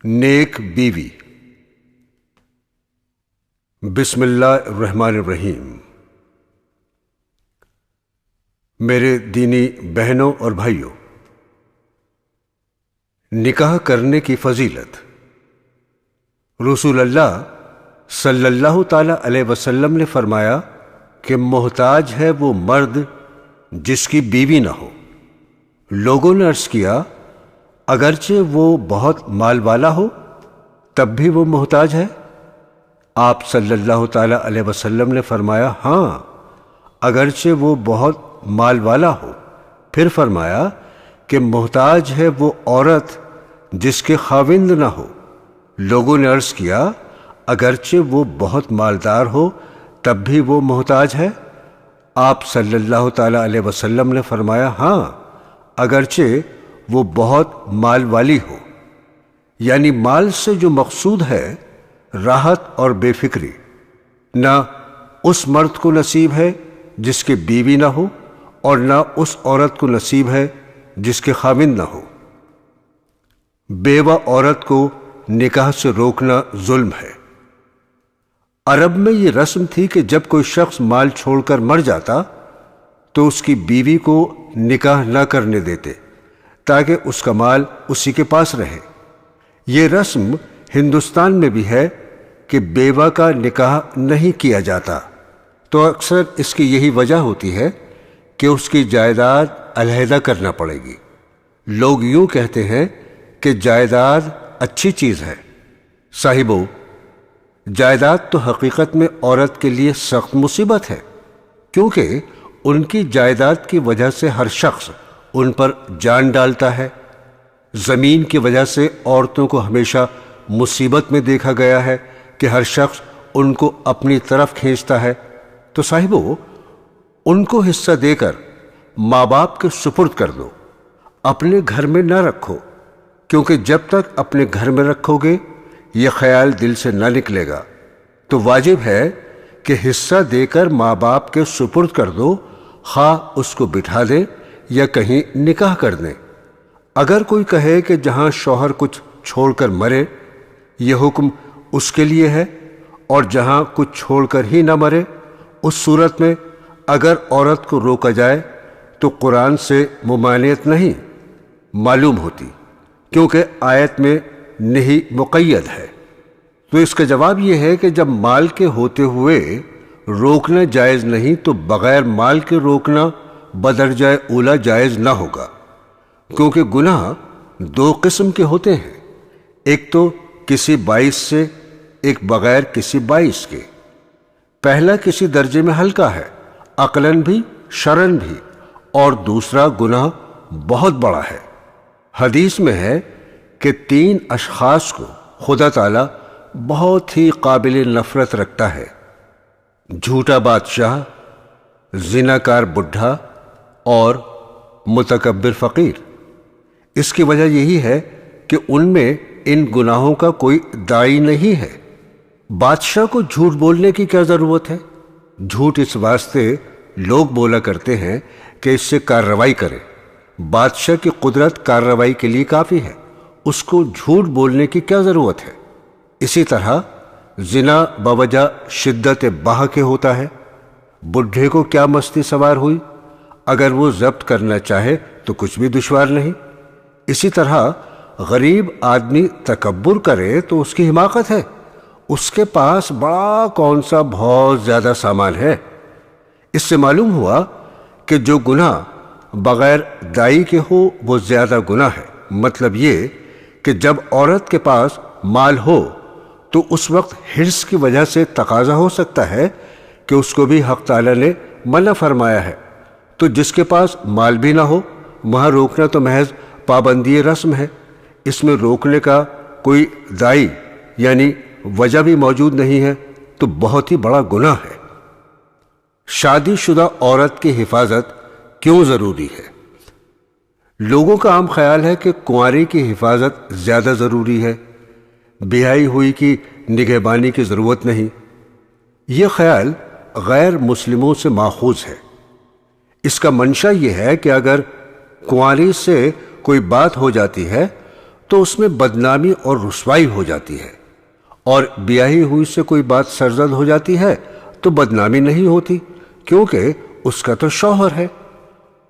نیک بیوی۔ بسم اللہ الرحمن الرحیم۔ میرے دینی بہنوں اور بھائیوں، نکاح کرنے کی فضیلت۔ رسول اللہ صلی اللہ تعالی علیہ وسلم نے فرمایا کہ محتاج ہے وہ مرد جس کی بیوی نہ ہو۔ لوگوں نے عرض کیا اگرچہ وہ بہت مال والا ہو تب بھی وہ محتاج ہے؟ آپ صلی اللہ تعالی علیہ وسلم نے فرمایا ہاں، اگرچہ وہ بہت مال والا ہو۔ پھر فرمایا کہ محتاج ہے وہ عورت جس کے خاوند نہ ہو۔ لوگوں نے عرض کیا اگرچہ وہ بہت مالدار ہو تب بھی وہ محتاج ہے؟ آپ صلی اللہ تعالی علیہ وسلم نے فرمایا ہاں، اگرچہ وہ بہت مال والی ہو۔ یعنی مال سے جو مقصود ہے راحت اور بے فکری، نہ اس مرد کو نصیب ہے جس کے بیوی نہ ہو اور نہ اس عورت کو نصیب ہے جس کے خاوند نہ ہو۔ بیوہ عورت کو نکاح سے روکنا ظلم ہے۔ عرب میں یہ رسم تھی کہ جب کوئی شخص مال چھوڑ کر مر جاتا تو اس کی بیوی کو نکاح نہ کرنے دیتے تاکہ اس کا مال اسی کے پاس رہے۔ یہ رسم ہندوستان میں بھی ہے کہ بیوہ کا نکاح نہیں کیا جاتا، تو اکثر اس کی یہی وجہ ہوتی ہے کہ اس کی جائیداد علیحدہ کرنا پڑے گی۔ لوگ یوں کہتے ہیں کہ جائیداد اچھی چیز ہے۔ صاحبو، جائیداد تو حقیقت میں عورت کے لیے سخت مصیبت ہے، کیونکہ ان کی جائیداد کی وجہ سے ہر شخص ان پر جان ڈالتا ہے۔ زمین کی وجہ سے عورتوں کو ہمیشہ مصیبت میں دیکھا گیا ہے کہ ہر شخص ان کو اپنی طرف کھینچتا ہے۔ تو صاحبو، ان کو حصہ دے کر ماں باپ کے سپرد کر دو، اپنے گھر میں نہ رکھو، کیونکہ جب تک اپنے گھر میں رکھو گے یہ خیال دل سے نہ نکلے گا۔ تو واجب ہے کہ حصہ دے کر ماں باپ کے سپرد کر دو، خواہ اس کو بٹھا دیں یا کہیں نکاح کر دیں۔ اگر کوئی کہے کہ جہاں شوہر کچھ چھوڑ کر مرے یہ حکم اس کے لیے ہے، اور جہاں کچھ چھوڑ کر ہی نہ مرے، اس صورت میں اگر عورت کو روکا جائے تو قرآن سے ممانعت نہیں معلوم ہوتی، کیونکہ آیت میں نہیں مقید ہے۔ تو اس کا جواب یہ ہے کہ جب مال کے ہوتے ہوئے روکنا جائز نہیں تو بغیر مال کے روکنا بدرجہ اولا جائز نہ ہوگا، کیونکہ گناہ دو قسم کے ہوتے ہیں، ایک تو کسی باعث سے، ایک بغیر کسی باعث کے۔ پہلا کسی درجے میں ہلکا ہے، عقلاً بھی شرعاً بھی، اور دوسرا گناہ بہت بڑا ہے۔ حدیث میں ہے کہ 3 اشخاص کو خدا تعالی بہت ہی قابل نفرت رکھتا ہے: جھوٹا بادشاہ، زناکار بڈھا اور متکبر فقیر۔ اس کی وجہ یہی ہے کہ ان میں ان گناہوں کا کوئی داعی نہیں ہے۔ بادشاہ کو جھوٹ بولنے کی کیا ضرورت ہے؟ جھوٹ اس واسطے لوگ بولا کرتے ہیں کہ اس سے کارروائی کرے۔ بادشاہ کی قدرت کارروائی کے لیے کافی ہے، اس کو جھوٹ بولنے کی کیا ضرورت ہے؟ اسی طرح زنا بوجہ شدت بہا کے ہوتا ہے۔ بڈھے کو کیا مستی سوار ہوئی؟ اگر وہ ضبط کرنا چاہے تو کچھ بھی دشوار نہیں۔ اسی طرح غریب آدمی تکبر کرے تو اس کی حماقت ہے، اس کے پاس بڑا کون سا بہت زیادہ سامان ہے۔ اس سے معلوم ہوا کہ جو گناہ بغیر داعی کے ہو وہ زیادہ گناہ ہے۔ مطلب یہ کہ جب عورت کے پاس مال ہو تو اس وقت حرص کی وجہ سے تقاضا ہو سکتا ہے کہ اس کو بھی حق تعالی نے منع فرمایا ہے، تو جس کے پاس مال بھی نہ ہو وہاں روکنا تو محض پابندی رسم ہے، اس میں روکنے کا کوئی داعی یعنی وجہ بھی موجود نہیں ہے، تو بہت ہی بڑا گناہ ہے۔ شادی شدہ عورت کی حفاظت کیوں ضروری ہے؟ لوگوں کا عام خیال ہے کہ کنواری کی حفاظت زیادہ ضروری ہے، بیاہی ہوئی کی نگہبانی کی ضرورت نہیں۔ یہ خیال غیر مسلموں سے ماخوذ ہے۔ اس کا منشا یہ ہے کہ اگر کنواری سے کوئی بات ہو جاتی ہے تو اس میں بدنامی اور رسوائی ہو جاتی ہے، اور بیاہی ہوئی سے کوئی بات سرزد ہو جاتی ہے تو بدنامی نہیں ہوتی، کیونکہ اس کا تو شوہر ہے،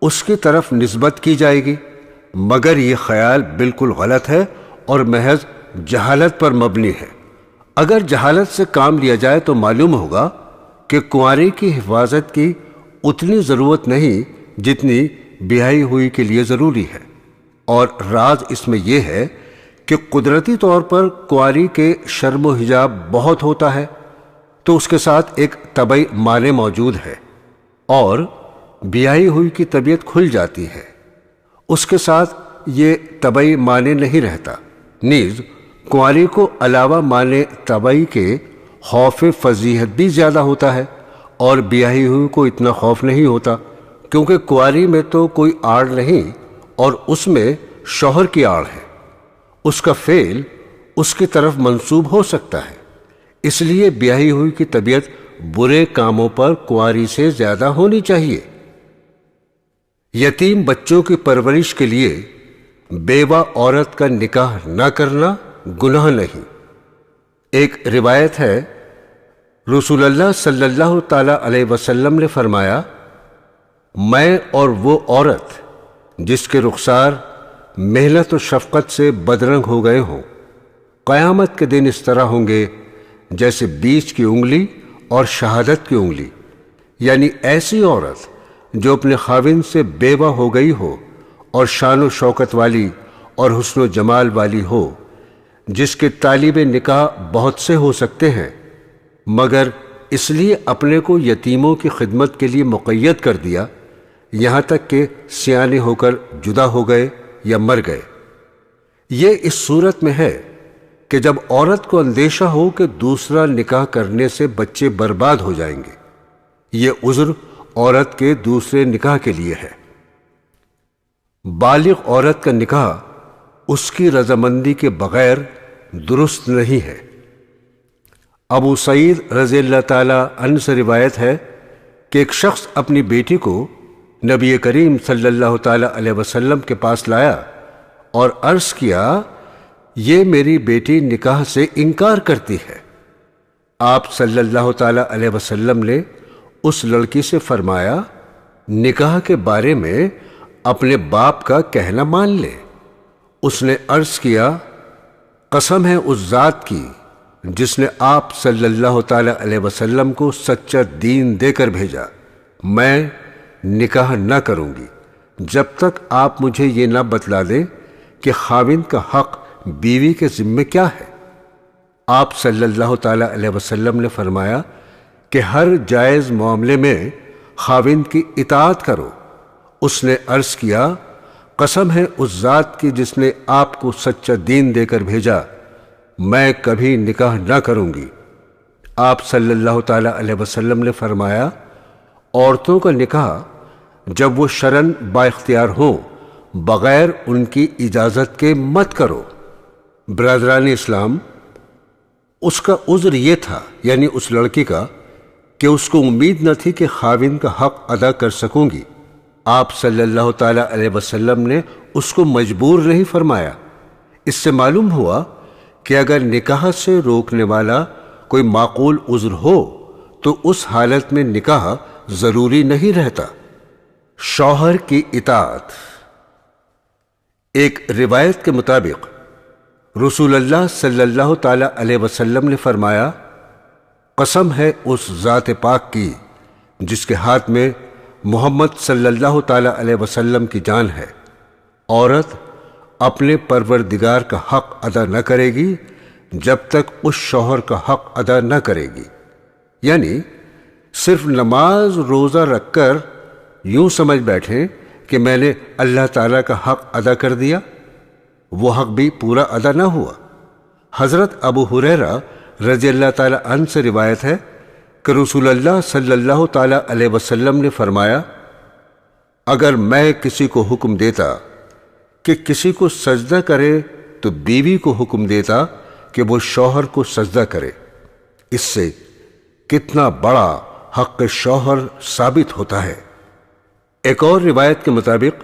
اس کی طرف نسبت کی جائے گی۔ مگر یہ خیال بالکل غلط ہے اور محض جہالت پر مبنی ہے۔ اگر جہالت سے کام لیا جائے تو معلوم ہوگا کہ کنواری کی حفاظت کی اتنی ضرورت نہیں جتنی بیاہی ہوئی کے لیے ضروری ہے، اور راز اس میں یہ ہے کہ قدرتی طور پر کنواری کے شرم و حجاب بہت ہوتا ہے، تو اس کے ساتھ ایک طبعی معنی موجود ہے، اور بیاہی ہوئی کی طبیعت کھل جاتی ہے، اس کے ساتھ یہ طبعی معنی نہیں رہتا۔ نیز کنواری کو علاوہ معنی طبعی کے خوف فضیحت بھی زیادہ ہوتا ہے، اور بیاہی ہوئی کو اتنا خوف نہیں ہوتا، کیونکہ کنواری میں تو کوئی آڑ نہیں اور اس میں شوہر کی آڑ ہے، اس کا فعل اس کی طرف منسوب ہو سکتا ہے، اس لیے بیاہی ہوئی کی طبیعت برے کاموں پر کنواری سے زیادہ ہونی چاہیے۔ یتیم بچوں کی پرورش کے لیے بیوہ عورت کا نکاح نہ کرنا گناہ نہیں۔ ایک روایت ہے، رسول اللہ صلی اللہ تعالی علیہ وسلم نے فرمایا، میں اور وہ عورت جس کے رخسار محنت و شفقت سے بدرنگ ہو گئے ہوں، قیامت کے دن اس طرح ہوں گے جیسے بیچ کی انگلی اور شہادت کی انگلی، یعنی ایسی عورت جو اپنے خاوند سے بیوہ ہو گئی ہو اور شان و شوکت والی اور حسن و جمال والی ہو، جس کے طالب نکاح بہت سے ہو سکتے ہیں، مگر اس لیے اپنے کو یتیموں کی خدمت کے لیے مقید کر دیا یہاں تک کہ سیانے ہو کر جدا ہو گئے یا مر گئے۔ یہ اس صورت میں ہے کہ جب عورت کو اندیشہ ہو کہ دوسرا نکاح کرنے سے بچے برباد ہو جائیں گے۔ یہ عذر عورت کے دوسرے نکاح کے لیے ہے۔ بالغ عورت کا نکاح اس کی رضامندی کے بغیر درست نہیں ہے۔ ابو سعید رضی اللہ تعالی عنہ سے روایت ہے کہ ایک شخص اپنی بیٹی کو نبی کریم صلی اللہ تعالی علیہ وسلم کے پاس لایا اور عرض کیا، یہ میری بیٹی نکاح سے انکار کرتی ہے۔ آپ صلی اللہ تعالی علیہ وسلم نے اس لڑکی سے فرمایا، نکاح کے بارے میں اپنے باپ کا کہنا مان لے۔ اس نے عرض کیا، قسم ہے اس ذات کی جس نے آپ صلی اللہ تعالی علیہ وسلم کو سچا دین دے کر بھیجا، میں نکاح نہ کروں گی جب تک آپ مجھے یہ نہ بتلا دیں کہ خاوند کا حق بیوی کے ذمے کیا ہے۔ آپ صلی اللہ تعالی علیہ وسلم نے فرمایا کہ ہر جائز معاملے میں خاوند کی اطاعت کرو۔ اس نے عرض کیا، قسم ہے اس ذات کی جس نے آپ کو سچا دین دے کر بھیجا، میں کبھی نکاح نہ کروں گی۔ آپ صلی اللہ تعالی علیہ وسلم نے فرمایا، عورتوں کا نکاح جب وہ شرعاً با اختیار ہوں بغیر ان کی اجازت کے مت کرو۔ برادران اسلام، اس کا عذر یہ تھا، یعنی اس لڑکی کا، کہ اس کو امید نہ تھی کہ خاوند کا حق ادا کر سکوں گی۔ آپ صلی اللہ تعالی علیہ وسلم نے اس کو مجبور نہیں فرمایا۔ اس سے معلوم ہوا کہ اگر نکاح سے روکنے والا کوئی معقول عذر ہو تو اس حالت میں نکاح ضروری نہیں رہتا۔ شوہر کی اطاعت۔ ایک روایت کے مطابق رسول اللہ صلی اللہ تعالی علیہ وسلم نے فرمایا، قسم ہے اس ذات پاک کی جس کے ہاتھ میں محمد صلی اللہ تعالی علیہ وسلم کی جان ہے، عورت اپنے پروردگار کا حق ادا نہ کرے گی جب تک اس شوہر کا حق ادا نہ کرے گی۔ یعنی صرف نماز روزہ رکھ کر یوں سمجھ بیٹھیں کہ میں نے اللہ تعالیٰ کا حق ادا کر دیا، وہ حق بھی پورا ادا نہ ہوا۔ حضرت ابو ہریرہ رضی اللہ تعالی عنہ سے روایت ہے کہ رسول اللہ صلی اللہ تعالی علیہ وسلم نے فرمایا، اگر میں کسی کو حکم دیتا کہ کسی کو سجدہ کرے تو بیوی کو حکم دیتا کہ وہ شوہر کو سجدہ کرے۔ اس سے کتنا بڑا حق شوہر ثابت ہوتا ہے۔ ایک اور روایت کے مطابق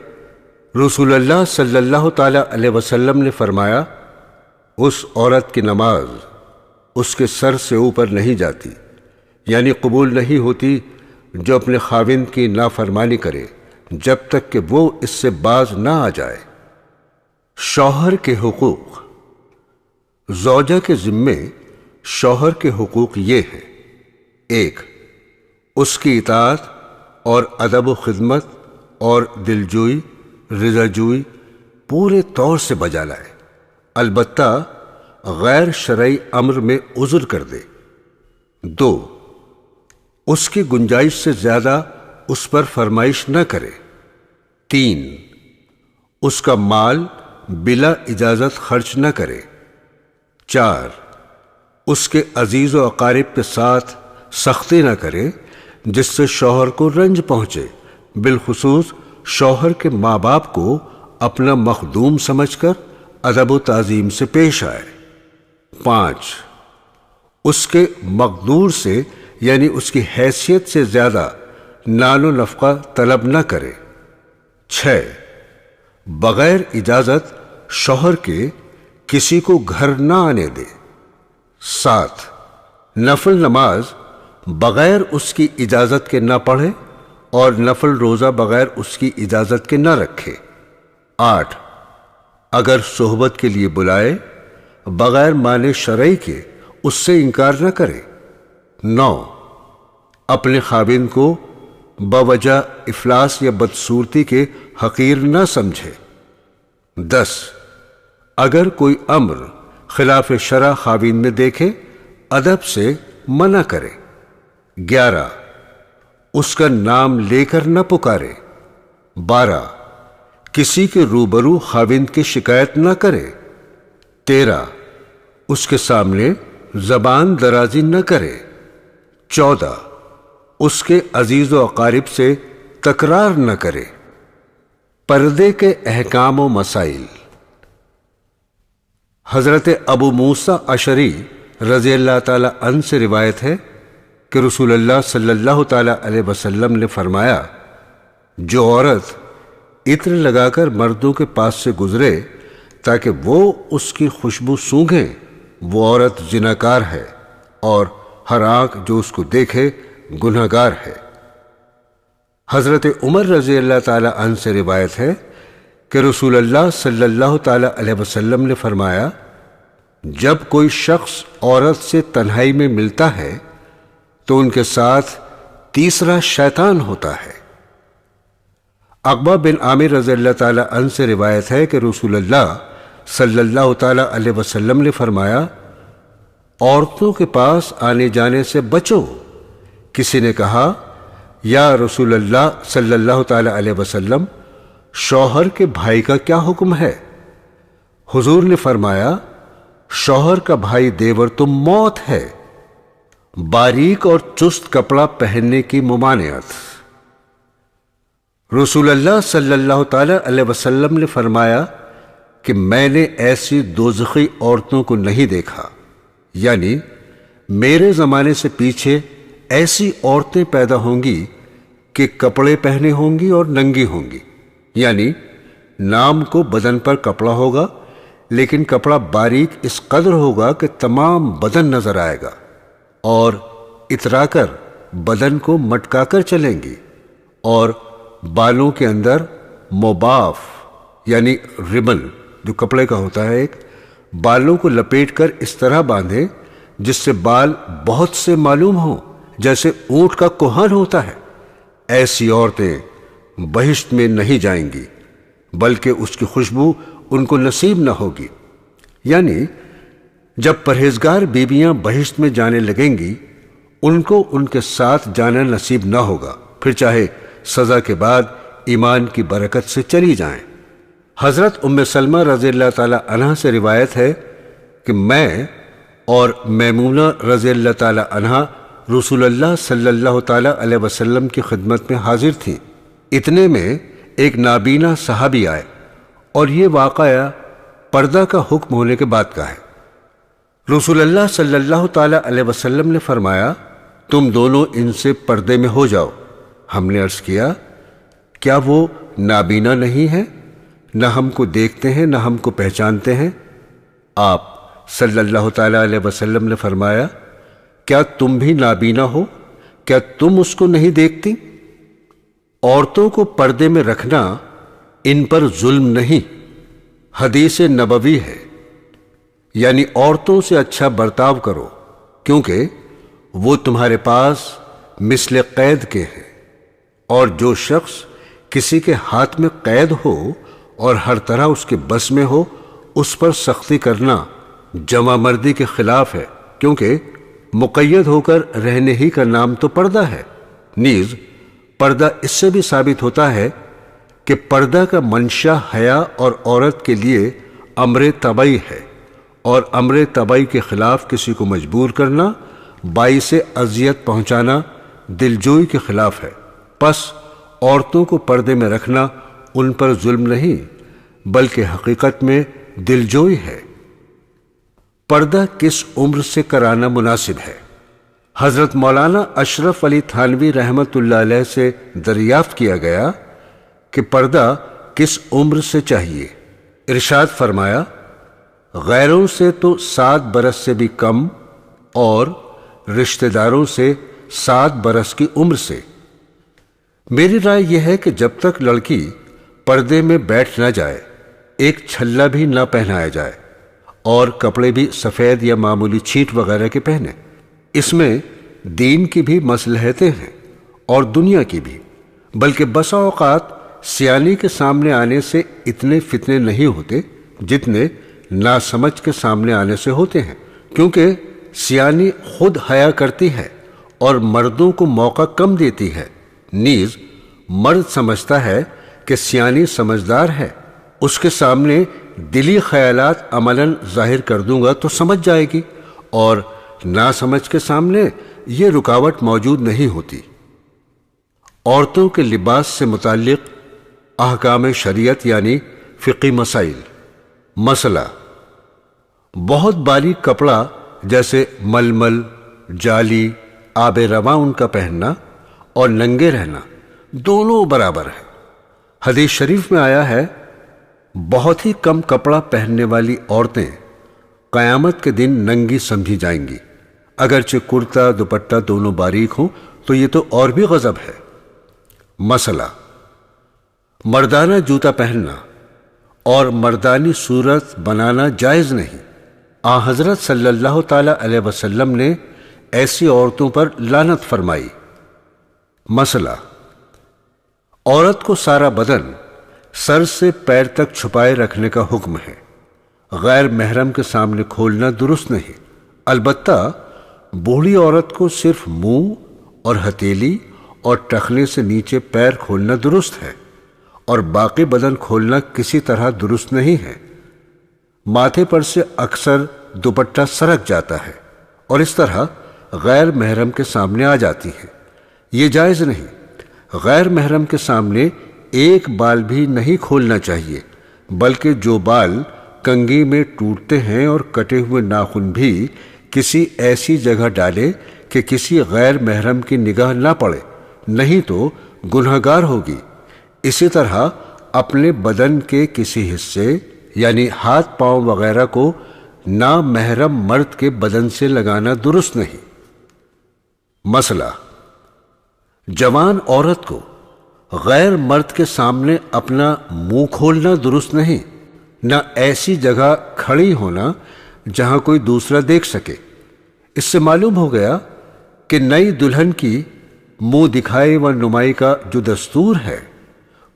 رسول اللہ صلی اللہ تعالی علیہ وسلم نے فرمایا، اس عورت کی نماز اس کے سر سے اوپر نہیں جاتی، یعنی قبول نہیں ہوتی جو اپنے خاوند کی نافرمانی کرے جب تک کہ وہ اس سے باز نہ آ جائے۔ شوہر کے حقوق۔ زوجہ کے ذمے شوہر کے حقوق یہ ہیں: 1، اس کی اطاعت اور ادب و خدمت اور دلجوئی رضا جوئی پورے طور سے بجا لائے، البتہ غیر شرعی امر میں عذر کر دے۔ 2، اس کی گنجائش سے زیادہ اس پر فرمائش نہ کرے۔ 3، اس کا مال بلا اجازت خرچ نہ کرے۔ 4، اس کے عزیز و اقارب کے ساتھ سختی نہ کرے جس سے شوہر کو رنج پہنچے، بالخصوص شوہر کے ماں باپ کو اپنا مخدوم سمجھ کر ادب و تعظیم سے پیش آئے۔ 5، اس کے مقدور سے یعنی اس کی حیثیت سے زیادہ نان و نفقہ طلب نہ کرے۔ 6، بغیر اجازت شوہر کے کسی کو گھر نہ آنے دے۔ 7، نفل نماز بغیر اس کی اجازت کے نہ پڑھے اور نفل روزہ بغیر اس کی اجازت کے نہ رکھے۔ 8، اگر صحبت کے لیے بلائے بغیر معنی شرعی کے اس سے انکار نہ کرے۔ 9، اپنے خاوند کو بوجہ افلاس یا بدصورتی کے حقیر نہ سمجھے۔ 10، اگر کوئی امر خلاف شرع خاوند میں دیکھے ادب سے منع کرے۔ 11، اس کا نام لے کر نہ پکارے۔ 12، کسی کے روبرو خاوند کی شکایت نہ کرے۔ 13، اس کے سامنے زبان درازی نہ کرے۔ 14، اس کے عزیز و اقارب سے تکرار نہ کرے۔ پردے کے احکام و مسائل۔ حضرت ابو موسیٰ اشعری رضی اللہ تعالی عنہ سے روایت ہے کہ رسول اللہ صلی اللہ تعالی علیہ وسلم نے فرمایا، جو عورت عطر لگا کر مردوں کے پاس سے گزرے تاکہ وہ اس کی خوشبو سونگھیں، وہ عورت زناکار ہے، اور ہر آنکھ جو اس کو دیکھے گنہگار ہے۔ حضرت عمر رضی اللہ تعالی عنہ سے روایت ہے کہ رسول اللہ صلی اللہ تعالی علیہ وسلم نے فرمایا، جب کوئی شخص عورت سے تنہائی میں ملتا ہے تو ان کے ساتھ تیسرا شیطان ہوتا ہے۔ عقبہ بن عامر رضی اللہ تعالی عنہ سے روایت ہے کہ رسول اللہ صلی اللہ تعالی علیہ وسلم نے فرمایا، عورتوں کے پاس آنے جانے سے بچو۔ کسی نے کہا، یا رسول اللہ صلی اللہ تعالی علیہ وسلم، شوہر کے بھائی کا کیا حکم ہے؟ حضور نے فرمایا، شوہر کا بھائی دیور تو موت ہے۔ باریک اور چست کپڑا پہننے کی ممانعت۔ رسول اللہ صلی اللہ تعالی علیہ وسلم نے فرمایا کہ میں نے ایسی دوزخی عورتوں کو نہیں دیکھا، یعنی میرے زمانے سے پیچھے ایسی عورتیں پیدا ہوں گی کہ کپڑے پہنے ہوں گی اور ننگی ہوں گی، یعنی نام کو بدن پر کپڑا ہوگا لیکن کپڑا باریک اس قدر ہوگا کہ تمام بدن نظر آئے گا، اور اترا کر بدن کو مٹکا کر چلیں گی، اور بالوں کے اندر موباف یعنی ربن جو کپڑے کا ہوتا ہے، ایک بالوں کو لپیٹ کر اس طرح باندھیں جس سے بال بہت سے معلوم ہوں، جیسے اونٹ کا کوہان ہوتا ہے۔ ایسی عورتیں بہشت میں نہیں جائیں گی بلکہ اس کی خوشبو ان کو نصیب نہ ہوگی، یعنی جب پرہیزگار بیویاں بہشت میں جانے لگیں گی ان کو ان کے ساتھ جانا نصیب نہ ہوگا، پھر چاہے سزا کے بعد ایمان کی برکت سے چلی جائیں۔ حضرت ام سلمہ رضی اللہ تعالی عنہ سے روایت ہے کہ میں اور میمونہ رضی اللہ تعالی عنہ رسول اللہ صلی اللہ تعالی علیہ وسلم کی خدمت میں حاضر تھیں۔ اتنے میں ایک نابینا صحابی آئے، اور یہ واقعہ پردہ کا حکم ہونے کے بعد کا ہے۔ رسول اللہ صلی اللہ تعالی علیہ وسلم نے فرمایا، تم دونوں ان سے پردے میں ہو جاؤ۔ ہم نے عرض کیا، کیا وہ نابینا نہیں ہے؟ نہ ہم کو دیکھتے ہیں نہ ہم کو پہچانتے ہیں؟ آپ صلی اللہ تعالی علیہ وسلم نے فرمایا، کیا تم بھی نابینا ہو؟ کیا تم اس کو نہیں دیکھتی؟ عورتوں کو پردے میں رکھنا ان پر ظلم نہیں، حدیث نبوی ہے، یعنی عورتوں سے اچھا برتاؤ کرو، کیونکہ وہ تمہارے پاس مثل قید کے ہیں، اور جو شخص کسی کے ہاتھ میں قید ہو اور ہر طرح اس کے بس میں ہو، اس پر سختی کرنا جمع مردی کے خلاف ہے، کیونکہ مقید ہو کر رہنے ہی کا نام تو پردہ ہے۔ نیز پردہ اس سے بھی ثابت ہوتا ہے کہ پردہ کا منشا حیا اور عورت کے لیے امر طبعی ہے، اور امر طبعی کے خلاف کسی کو مجبور کرنا، باعث اذیت پہنچانا دلجوئی کے خلاف ہے۔ پس عورتوں کو پردے میں رکھنا ان پر ظلم نہیں بلکہ حقیقت میں دلجوئی ہے۔ پردہ کس عمر سے کرانا مناسب ہے؟ حضرت مولانا اشرف علی تھانوی رحمت اللہ علیہ سے دریافت کیا گیا کہ پردہ کس عمر سے چاہیے؟ ارشاد فرمایا، غیروں سے تو 7 برس سے بھی کم، اور رشتہ داروں سے 7 برس کی عمر سے۔ میری رائے یہ ہے کہ جب تک لڑکی پردے میں بیٹھ نہ جائے، ایک چھلا بھی نہ پہنایا جائے، اور کپڑے بھی سفید یا معمولی چھیٹ وغیرہ کے پہنے۔ اس میں دین کی بھی مصلحتیں ہیں اور دنیا کی بھی، بلکہ بسا اوقات سیانی کے سامنے آنے سے اتنے فتنے نہیں ہوتے جتنے ناسمجھ کے سامنے آنے سے ہوتے ہیں، کیونکہ سیانی خود حیا کرتی ہے اور مردوں کو موقع کم دیتی ہے۔ نیز مرد سمجھتا ہے کہ سیانی سمجھدار ہے، اس کے سامنے دلی خیالات عملاً ظاہر کر دوں گا تو سمجھ جائے گی، اور نہ سمجھ کے سامنے یہ رکاوٹ موجود نہیں ہوتی۔ عورتوں کے لباس سے متعلق احکام شریعت یعنی فقہی مسائل۔ مسئلہ: بہت باریک کپڑا جیسے ململ، جالی، آب رواں ان کا پہننا اور ننگے رہنا دونوں برابر ہے۔ حدیث شریف میں آیا ہے، بہت ہی کم کپڑا پہننے والی عورتیں قیامت کے دن ننگی سمجھی جائیں گی، اگرچہ کرتا دوپٹہ دونوں باریک ہوں تو یہ تو اور بھی غضب ہے۔ مسئلہ: مردانہ جوتا پہننا اور مردانی صورت بنانا جائز نہیں۔ حضرت صلی اللہ تعالی علیہ وسلم نے ایسی عورتوں پر لعنت فرمائی۔ مسئلہ: عورت کو سارا بدن سر سے پیر تک چھپائے رکھنے کا حکم ہے، غیر محرم کے سامنے کھولنا درست نہیں، البتہ بوڑھی عورت کو صرف منہ اور ہتھیلی اور ٹخنے سے نیچے پیر کھولنا درست ہے، اور باقی بدن کھولنا کسی طرح درست نہیں ہے۔ ماتھے پر سے اکثر دوپٹہ سرک جاتا ہے اور اس طرح غیر محرم کے سامنے آ جاتی ہے، یہ جائز نہیں۔ غیر محرم کے سامنے ایک بال بھی نہیں کھولنا چاہیے، بلکہ جو بال کنگھی میں ٹوٹتے ہیں اور کٹے ہوئے ناخن بھی کسی ایسی جگہ ڈالے کہ کسی غیر محرم کی نگاہ نہ پڑے، نہیں تو گنہگار ہوگی۔ اسی طرح اپنے بدن کے کسی حصے یعنی ہاتھ پاؤں وغیرہ کو نامحرم مرد کے بدن سے لگانا درست نہیں۔ مسئلہ: جوان عورت کو غیر مرد کے سامنے اپنا منہ کھولنا درست نہیں، نہ ایسی جگہ کھڑی ہونا جہاں کوئی دوسرا دیکھ سکے۔ اس سے معلوم ہو گیا کہ نئی دلہن کی منہ دکھائی و نمائی کا جو دستور ہے،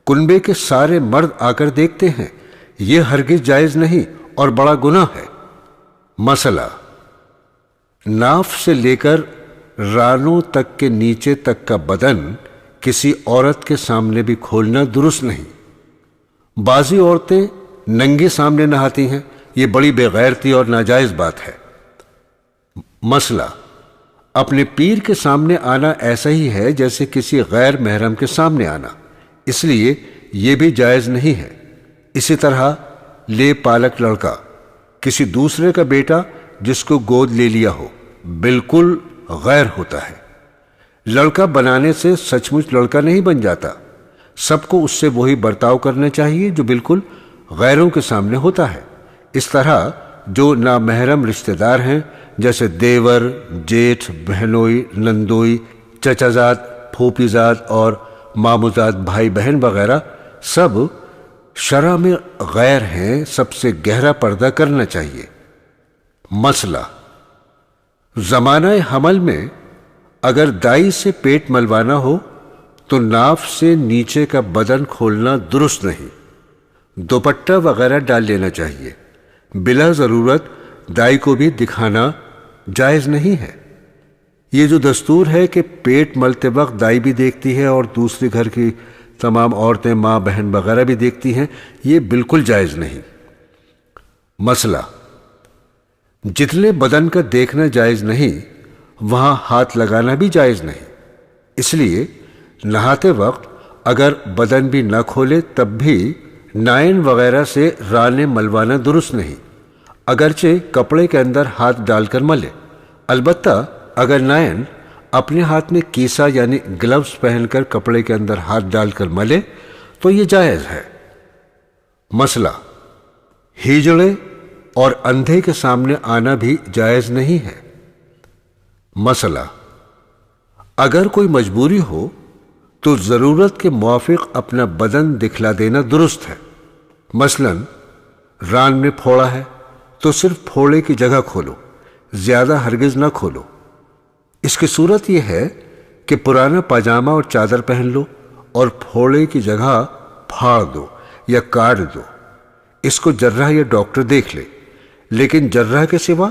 کنبے کے سارے مرد آ کر دیکھتے ہیں، یہ ہرگز جائز نہیں اور بڑا گناہ ہے۔ مسئلہ: ناف سے لے کر رانوں تک کے نیچے تک کا بدن کسی عورت کے سامنے بھی کھولنا درست نہیں۔ بعضی عورتیں ننگے سامنے نہاتی ہیں، یہ بڑی بے غیرتی اور ناجائز بات ہے۔ مسئلہ: اپنے پیر کے سامنے آنا ایسا ہی ہے جیسے کسی غیر محرم کے سامنے آنا، اس لیے یہ بھی جائز نہیں ہے۔ اسی طرح لے پالک لڑکا، کسی دوسرے کا بیٹا جس کو گود لے لیا ہو، بالکل غیر ہوتا ہے۔ لڑکا بنانے سے سچ مچ لڑکا نہیں بن جاتا، سب کو اس سے وہی برتاؤ کرنا چاہیے جو بالکل غیروں کے سامنے ہوتا ہے۔ اس طرح جو نامحرم رشتہ دار ہیں جیسے دیور، جیٹھ، بہنوئی، نندوئی، چچازاد، پھوپھیزاد اور ماموزاد بھائی بہن وغیرہ سب شرع میں غیر ہیں، سب سے گہرا پردہ کرنا چاہیے۔ مسئلہ: زمانہ حمل میں اگر دائی سے پیٹ ملوانا ہو تو ناف سے نیچے کا بدن کھولنا درست نہیں، دوپٹہ وغیرہ ڈال لینا چاہیے۔ بلا ضرورت دائی کو بھی دکھانا جائز نہیں ہے۔ یہ جو دستور ہے کہ پیٹ ملتے وقت دائی بھی دیکھتی ہے اور دوسرے گھر کی تمام عورتیں، ماں بہن وغیرہ بھی دیکھتی ہیں، یہ بالکل جائز نہیں۔ مسئلہ: جتنے بدن کا دیکھنا جائز نہیں وہاں ہاتھ لگانا بھی جائز نہیں۔ اس لیے نہاتے وقت اگر بدن بھی نہ کھولے تب بھی نائن وغیرہ سے رانے ملوانا درست نہیں، اگرچہ کپڑے کے اندر ہاتھ ڈال کر ملے۔ البتہ اگر نائن اپنے ہاتھ میں کیسا یعنی گلوز پہن کر کپڑے کے اندر ہاتھ ڈال کر ملے تو یہ جائز ہے۔ مسئلہ: ہیجڑے اور اندھے کے سامنے آنا بھی جائز نہیں ہے۔ مسئلہ: اگر کوئی مجبوری ہو تو ضرورت کے موافق اپنا بدن دکھلا دینا درست ہے۔ مثلا ران میں پھوڑا ہے تو صرف پھوڑے کی جگہ کھولو، زیادہ ہرگز نہ کھولو۔ اس کی صورت یہ ہے کہ پرانا پاجامہ اور چادر پہن لو اور پھوڑے کی جگہ پھاڑ دو یا کاٹ دو۔ اس کو جراح یا ڈاکٹر دیکھ لے، لیکن جراح کے سوا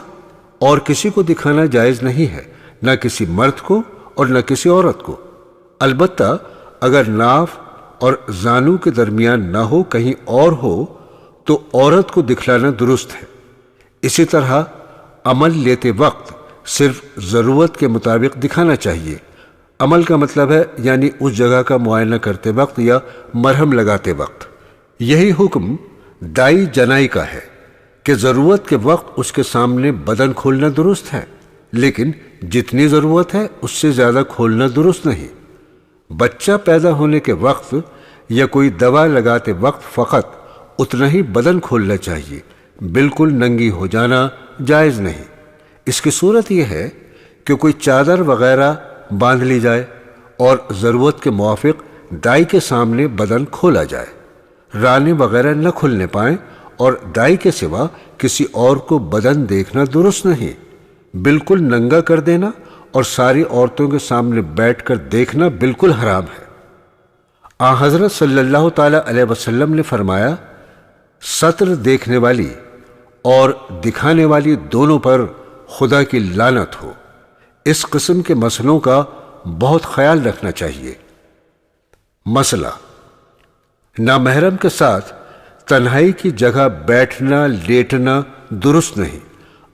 اور کسی کو دکھانا جائز نہیں ہے، نہ کسی مرد کو اور نہ کسی عورت کو۔ البتہ اگر ناف اور زانو کے درمیان نہ ہو، کہیں اور ہو تو عورت کو دکھلانا درست ہے۔ اسی طرح عمل لیتے وقت صرف ضرورت کے مطابق دکھانا چاہیے۔ عمل کا مطلب ہے یعنی اس جگہ کا معائنہ کرتے وقت یا مرہم لگاتے وقت۔ یہی حکم دائی جنائی کا ہے کہ ضرورت کے وقت اس کے سامنے بدن کھولنا درست ہے، لیکن جتنی ضرورت ہے اس سے زیادہ کھولنا درست نہیں۔ بچہ پیدا ہونے کے وقت یا کوئی دوا لگاتے وقت فقط اتنا ہی بدن کھولنا چاہیے، بالکل ننگی ہو جانا جائز نہیں۔ اس کی صورت یہ ہے کہ کوئی چادر وغیرہ باندھ لی جائے اور ضرورت کے موافق دائی کے سامنے بدن کھولا جائے، رانے وغیرہ نہ کھلنے پائیں اور دائی کے سوا کسی اور کو بدن دیکھنا درست نہیں۔ بالکل ننگا کر دینا اور ساری عورتوں کے سامنے بیٹھ کر دیکھنا بالکل حرام ہے۔ آن حضرت صلی اللہ تعالی علیہ وسلم نے فرمایا، ستر دیکھنے والی اور دکھانے والی دونوں پر خدا کی لعنت ہو۔ اس قسم کے مسئلوں کا بہت خیال رکھنا چاہیے۔ مسئلہ: نامحرم کے ساتھ تنہائی کی جگہ بیٹھنا لیٹنا درست نہیں،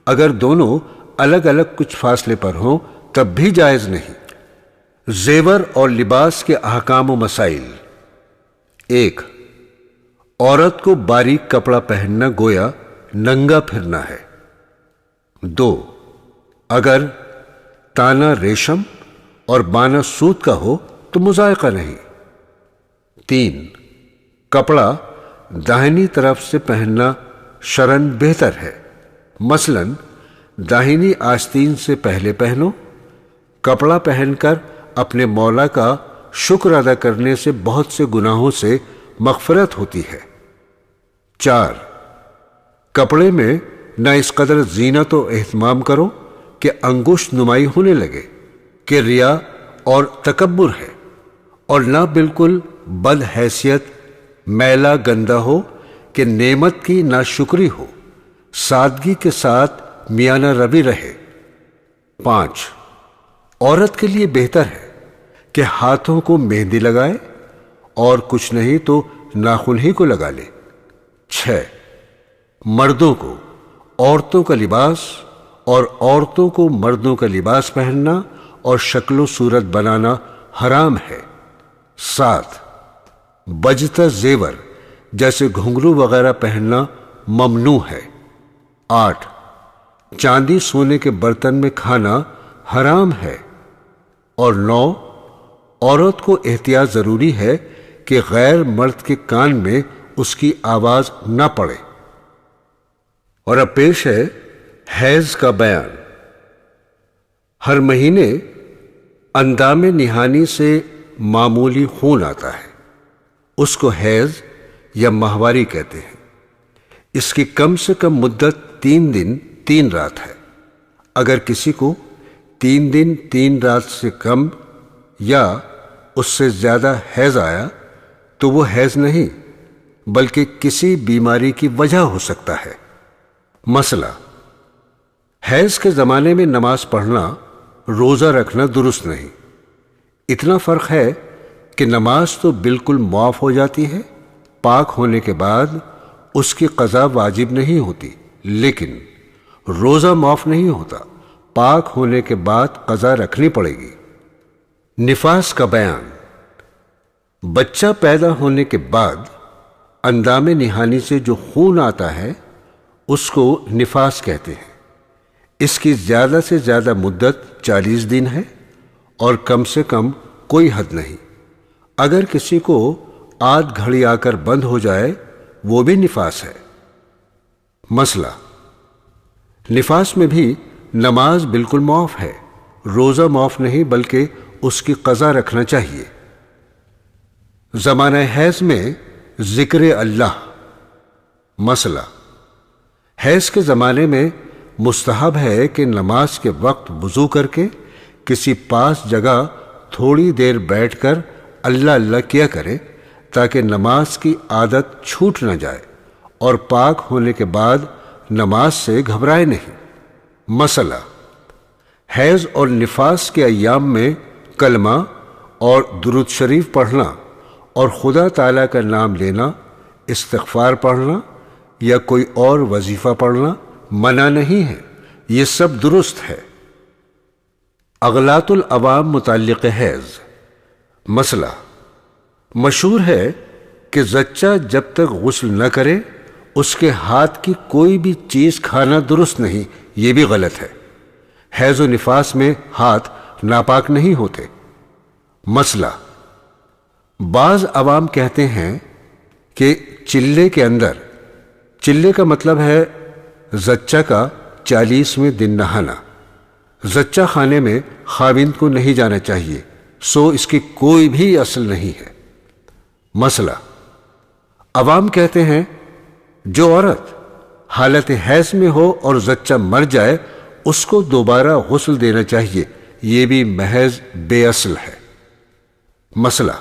اگر دونوں الگ الگ کچھ فاصلے پر ہوں تب بھی جائز نہیں۔ زیور اور لباس کے احکام و مسائل: 1. عورت کو باریک کپڑا پہننا گویا ننگا پھرنا ہے۔ 2. اگر تانا ریشم اور بانا سوت کا ہو تو مذائقہ نہیں۔ 3. کپڑا داہنی طرف سے پہننا شرعاً بہتر ہے، مثلا داہنی آستین سے پہلے پہنو۔ کپڑا پہن کر اپنے مولا کا شکر ادا کرنے سے بہت سے گناہوں سے مغفرت ہوتی ہے۔ 4. کپڑے میں نہ اس قدر زینت و اہتمام کرو کہ انگشت نمائی ہونے لگے کہ ریا اور تکبر ہے، اور نہ بالکل بد حیثیت میلا گندا ہو کہ نعمت کی ناشکری ہو، سادگی کے ساتھ میانہ روی رہے۔ 5. عورت کے لیے بہتر ہے کہ ہاتھوں کو مہندی لگائے اور کچھ نہیں تو ناخن ہی کو لگا لے۔ 6. مردوں کو عورتوں کا لباس اور عورتوں کو مردوں کا لباس پہننا اور شکل و صورت بنانا حرام ہے۔ 7. بجتا زیور جیسے گھنگرو وغیرہ پہننا ممنوع ہے۔ 8. چاندی سونے کے برتن میں کھانا حرام ہے۔ اور 9. عورت کو احتیاط ضروری ہے کہ غیر مرد کے کان میں اس کی آواز نہ پڑے۔ اور اب پیش ہے حیض کا بیان۔ ہر مہینے اندام نہانی سے معمولی خون آتا ہے، اس کو حیض یا ماہواری کہتے ہیں۔ اس کی کم سے کم مدت 3 دن 3 رات ہے۔ اگر کسی کو 3 دن 3 رات سے کم یا اس سے زیادہ حیض آیا تو وہ حیض نہیں بلکہ کسی بیماری کی وجہ ہو سکتا ہے۔ مسئلہ: حیض کے زمانے میں نماز پڑھنا، روزہ رکھنا درست نہیں۔ اتنا فرق ہے کہ نماز تو بالکل معاف ہو جاتی ہے، پاک ہونے کے بعد اس کی قضا واجب نہیں ہوتی، لیکن روزہ معاف نہیں ہوتا، پاک ہونے کے بعد قضا رکھنی پڑے گی۔ نفاس کا بیان۔ بچہ پیدا ہونے کے بعد اندام نہانی سے جو خون آتا ہے اس کو نفاس کہتے ہیں۔ اس کی زیادہ سے زیادہ مدت 40 دن ہے اور کم سے کم کوئی حد نہیں۔ اگر کسی کو آدھ گھڑی آ کر بند ہو جائے وہ بھی نفاس ہے۔ مسئلہ: نفاس میں بھی نماز بالکل معاف ہے، روزہ معاف نہیں بلکہ اس کی قضا رکھنا چاہیے۔ زمانہ حیض میں ذکر اللہ۔ مسئلہ: حیض کے زمانے میں مستحب ہے کہ نماز کے وقت وضو کر کے کسی پاس جگہ تھوڑی دیر بیٹھ کر اللہ اللہ کیا کرے تاکہ نماز کی عادت چھوٹ نہ جائے اور پاک ہونے کے بعد نماز سے گھبرائے نہیں۔ مسئلہ: حیض اور نفاس کے ایام میں کلمہ اور درود شریف پڑھنا اور خدا تعالیٰ کا نام لینا، استغفار پڑھنا یا کوئی اور وظیفہ پڑھنا منع نہیں ہے، یہ سب درست ہے۔ اغلاط العوام متعلق حیض۔ مسئلہ: مشہور ہے کہ زچہ جب تک غسل نہ کرے اس کے ہاتھ کی کوئی بھی چیز کھانا درست نہیں، یہ بھی غلط ہے۔ حیض و نفاس میں ہاتھ ناپاک نہیں ہوتے۔ مسئلہ: بعض عوام کہتے ہیں کہ چلے کے اندر، چلے کا مطلب ہے زچہ کا 40ویں دن نہانا، زچہ خانے میں خاوند کو نہیں جانا چاہیے، سو اس کی کوئی بھی اصل نہیں ہے۔ مسئلہ: عوام کہتے ہیں جو عورت حالت حیض میں ہو اور زچہ مر جائے اس کو دوبارہ غسل دینا چاہیے، یہ بھی محض بے اصل ہے۔ مسئلہ: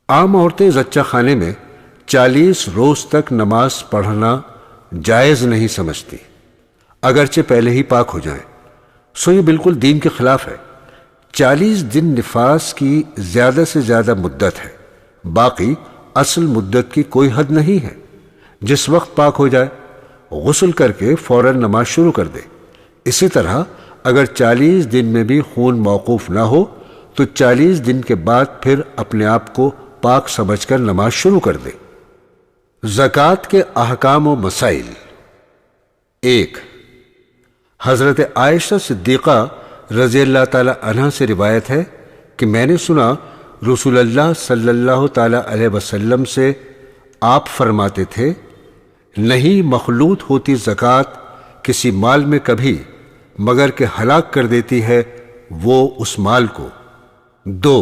عام عورتیں زچہ خانے میں 40 روز تک نماز پڑھنا جائز نہیں سمجھتی، اگرچہ پہلے ہی پاک ہو جائیں، سو یہ بالکل دین کے خلاف ہے۔ 40 دن نفاس کی زیادہ سے زیادہ مدت ہے، باقی اصل مدت کی کوئی حد نہیں ہے۔ جس وقت پاک ہو جائے غسل کر کے فوراً نماز شروع کر دے۔ اسی طرح اگر 40 دن میں بھی خون موقوف نہ ہو تو 40 دن کے بعد پھر اپنے آپ کو پاک سمجھ کر نماز شروع کر دے۔ زکوٰۃ کے احکام و مسائل۔ 1. حضرت عائشہ صدیقہ رضی اللہ تعالی عنہ سے روایت ہے کہ میں نے سنا رسول اللہ صلی اللہ تعالی علیہ وسلم سے آپ فرماتے تھے، نہیں مخلوط ہوتی زکوٰۃ کسی مال میں کبھی مگر کہ ہلاک کر دیتی ہے وہ اس مال کو۔ 2.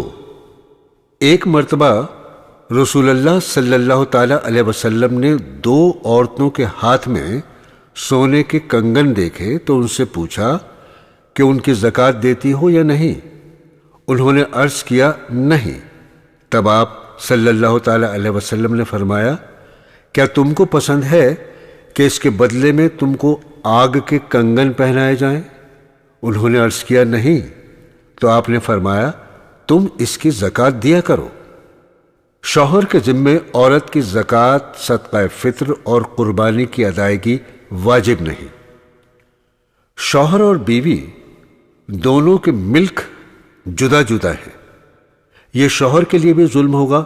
ایک مرتبہ رسول اللہ صلی اللہ تعالی علیہ وسلم نے 2 عورتوں کے ہاتھ میں سونے کے کنگن دیکھے تو ان سے پوچھا کہ ان کی زکوٰۃ دیتی ہو یا نہیں؟ انہوں نے عرض کیا نہیں۔ تب آپ صلی اللہ تعالی علیہ وسلم نے فرمایا، کیا تم کو پسند ہے کہ اس کے بدلے میں تم کو آگ کے کنگن پہنائے جائیں؟ انہوں نے عرض کیا نہیں۔ تو آپ نے فرمایا، تم اس کی زکوٰۃ دیا کرو۔ شوہر کے ذمے عورت کی زکوٰۃ، صدقہ فطر اور قربانی کی ادائیگی واجب نہیں۔ شوہر اور بیوی دونوں کے ملک جدا جدا ہیں۔ یہ شوہر کے لیے بھی ظلم ہوگا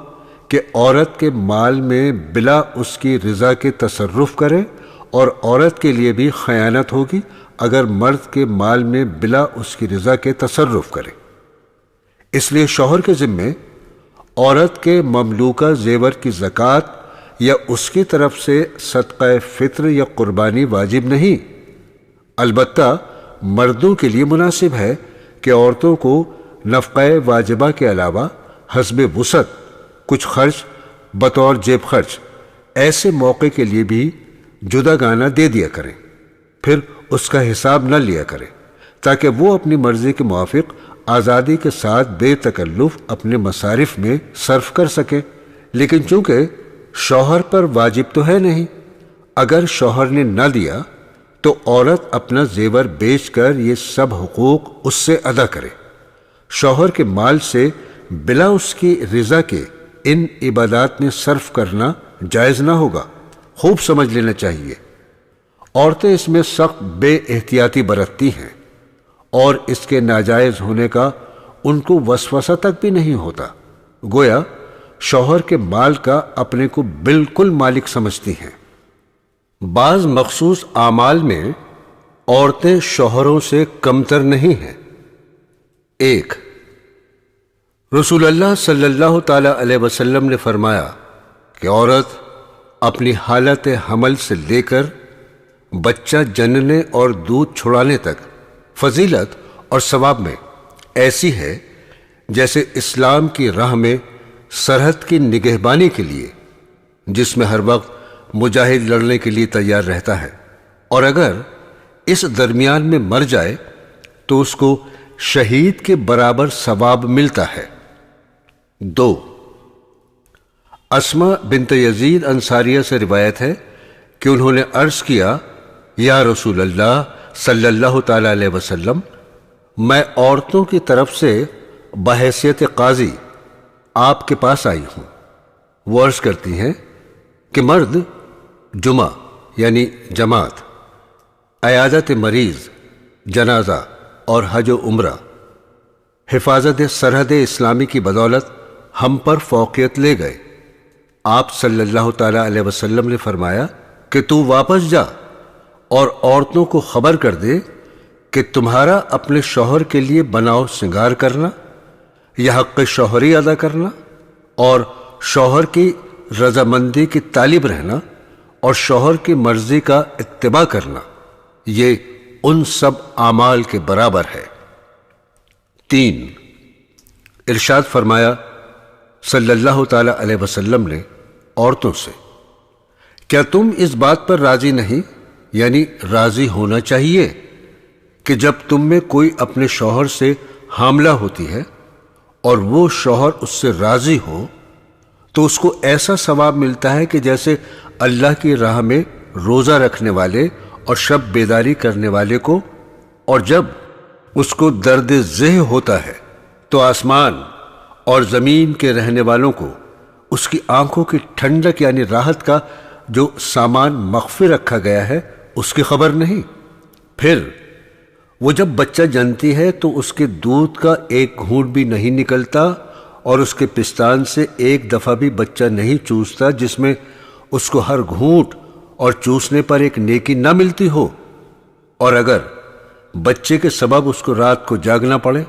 کہ عورت کے مال میں بلا اس کی رضا کے تصرف کرے، اور عورت کے لیے بھی خیانت ہوگی اگر مرد کے مال میں بلا اس کی رضا کے تصرف کرے۔ اس لیے شوہر کے ذمے عورت کے مملوکہ زیور کی زکوٰۃ یا اس کی طرف سے صدقہ فطر یا قربانی واجب نہیں، البتہ مردوں کے لیے مناسب ہے کہ عورتوں کو نفقہ واجبہ کے علاوہ حسب وسعت کچھ خرچ بطور جیب خرچ ایسے موقع کے لیے بھی جدا گانا دے دیا کریں، پھر اس کا حساب نہ لیا کریں، تاکہ وہ اپنی مرضی کے موافق آزادی کے ساتھ بے تکلف اپنے مصارف میں صرف کر سکیں۔ لیکن چونکہ شوہر پر واجب تو ہے نہیں، اگر شوہر نے نہ دیا تو عورت اپنا زیور بیچ کر یہ سب حقوق اس سے ادا کرے۔ شوہر کے مال سے بلا اس کی رضا کے ان عبادات میں صرف کرنا جائز نہ ہوگا۔ خوب سمجھ لینا چاہیے، عورتیں اس میں سخت بے احتیاطی برتتی ہیں، اور اس کے ناجائز ہونے کا ان کو وسوسہ تک بھی نہیں ہوتا، گویا شوہر کے مال کا اپنے کو بالکل مالک سمجھتی ہیں۔ بعض مخصوص اعمال میں عورتیں شوہروں سے کمتر نہیں ہیں۔ 1، رسول اللہ صلی اللہ تعالی علیہ وسلم نے فرمایا کہ عورت اپنی حالت حمل سے لے کر بچہ جننے اور دودھ چھڑانے تک فضیلت اور ثواب میں ایسی ہے جیسے اسلام کی راہ میں سرحد کی نگہبانی کے لیے، جس میں ہر وقت مجاہد لڑنے کے لیے تیار رہتا ہے، اور اگر اس درمیان میں مر جائے تو اس کو شہید کے برابر ثواب ملتا ہے۔ 2، اسما بنت یزید انصاریہ سے روایت ہے کہ انہوں نے عرض کیا، یا رسول اللہ صلی اللہ تعالی علیہ وسلم، میں عورتوں کی طرف سے بحیثیت قاضی آپ کے پاس آئی ہوں۔ وہ عرض کرتی ہیں کہ مرد جمعہ یعنی جماعت، عیادت مریض، جنازہ اور حج و عمرہ، حفاظت سرحد اسلامی کی بدولت ہم پر فوقیت لے گئے۔ آپ صلی اللہ تعالی علیہ وسلم نے فرمایا کہ تو واپس جا اور عورتوں کو خبر کر دے کہ تمہارا اپنے شوہر کے لیے بناؤ سنگار کرنا یا حق شوہری ادا کرنا اور شوہر کی رضامندی کی طالب رہنا اور شوہر کی مرضی کا اتباع کرنا، یہ ان سب اعمال کے برابر ہے۔ 3، ارشاد فرمایا صلی اللہ تعالی علیہ وسلم نے عورتوں سے، کیا تم اس بات پر راضی نہیں، یعنی راضی ہونا چاہیے کہ جب تم میں کوئی اپنے شوہر سے حاملہ ہوتی ہے اور وہ شوہر اس سے راضی ہو تو اس کو ایسا ثواب ملتا ہے کہ جیسے اللہ کی راہ میں روزہ رکھنے والے اور شب بیداری کرنے والے کو، اور جب اس کو درد ذہ ہوتا ہے تو آسمان اور زمین کے رہنے والوں کو اس کی آنکھوں کی ٹھنڈک یعنی راحت کا جو سامان مخفی رکھا گیا ہے اس کی خبر نہیں۔ پھر وہ جب بچہ جنتی ہے تو اس کے دودھ کا ایک گھونٹ بھی نہیں نکلتا اور اس کے پستان سے ایک دفعہ بھی بچہ نہیں چوستا جس میں اس کو ہر گھونٹ اور چوسنے پر ایک نیکی نہ ملتی ہو، اور اگر بچے کے سبب اس کو رات کو جاگنا پڑے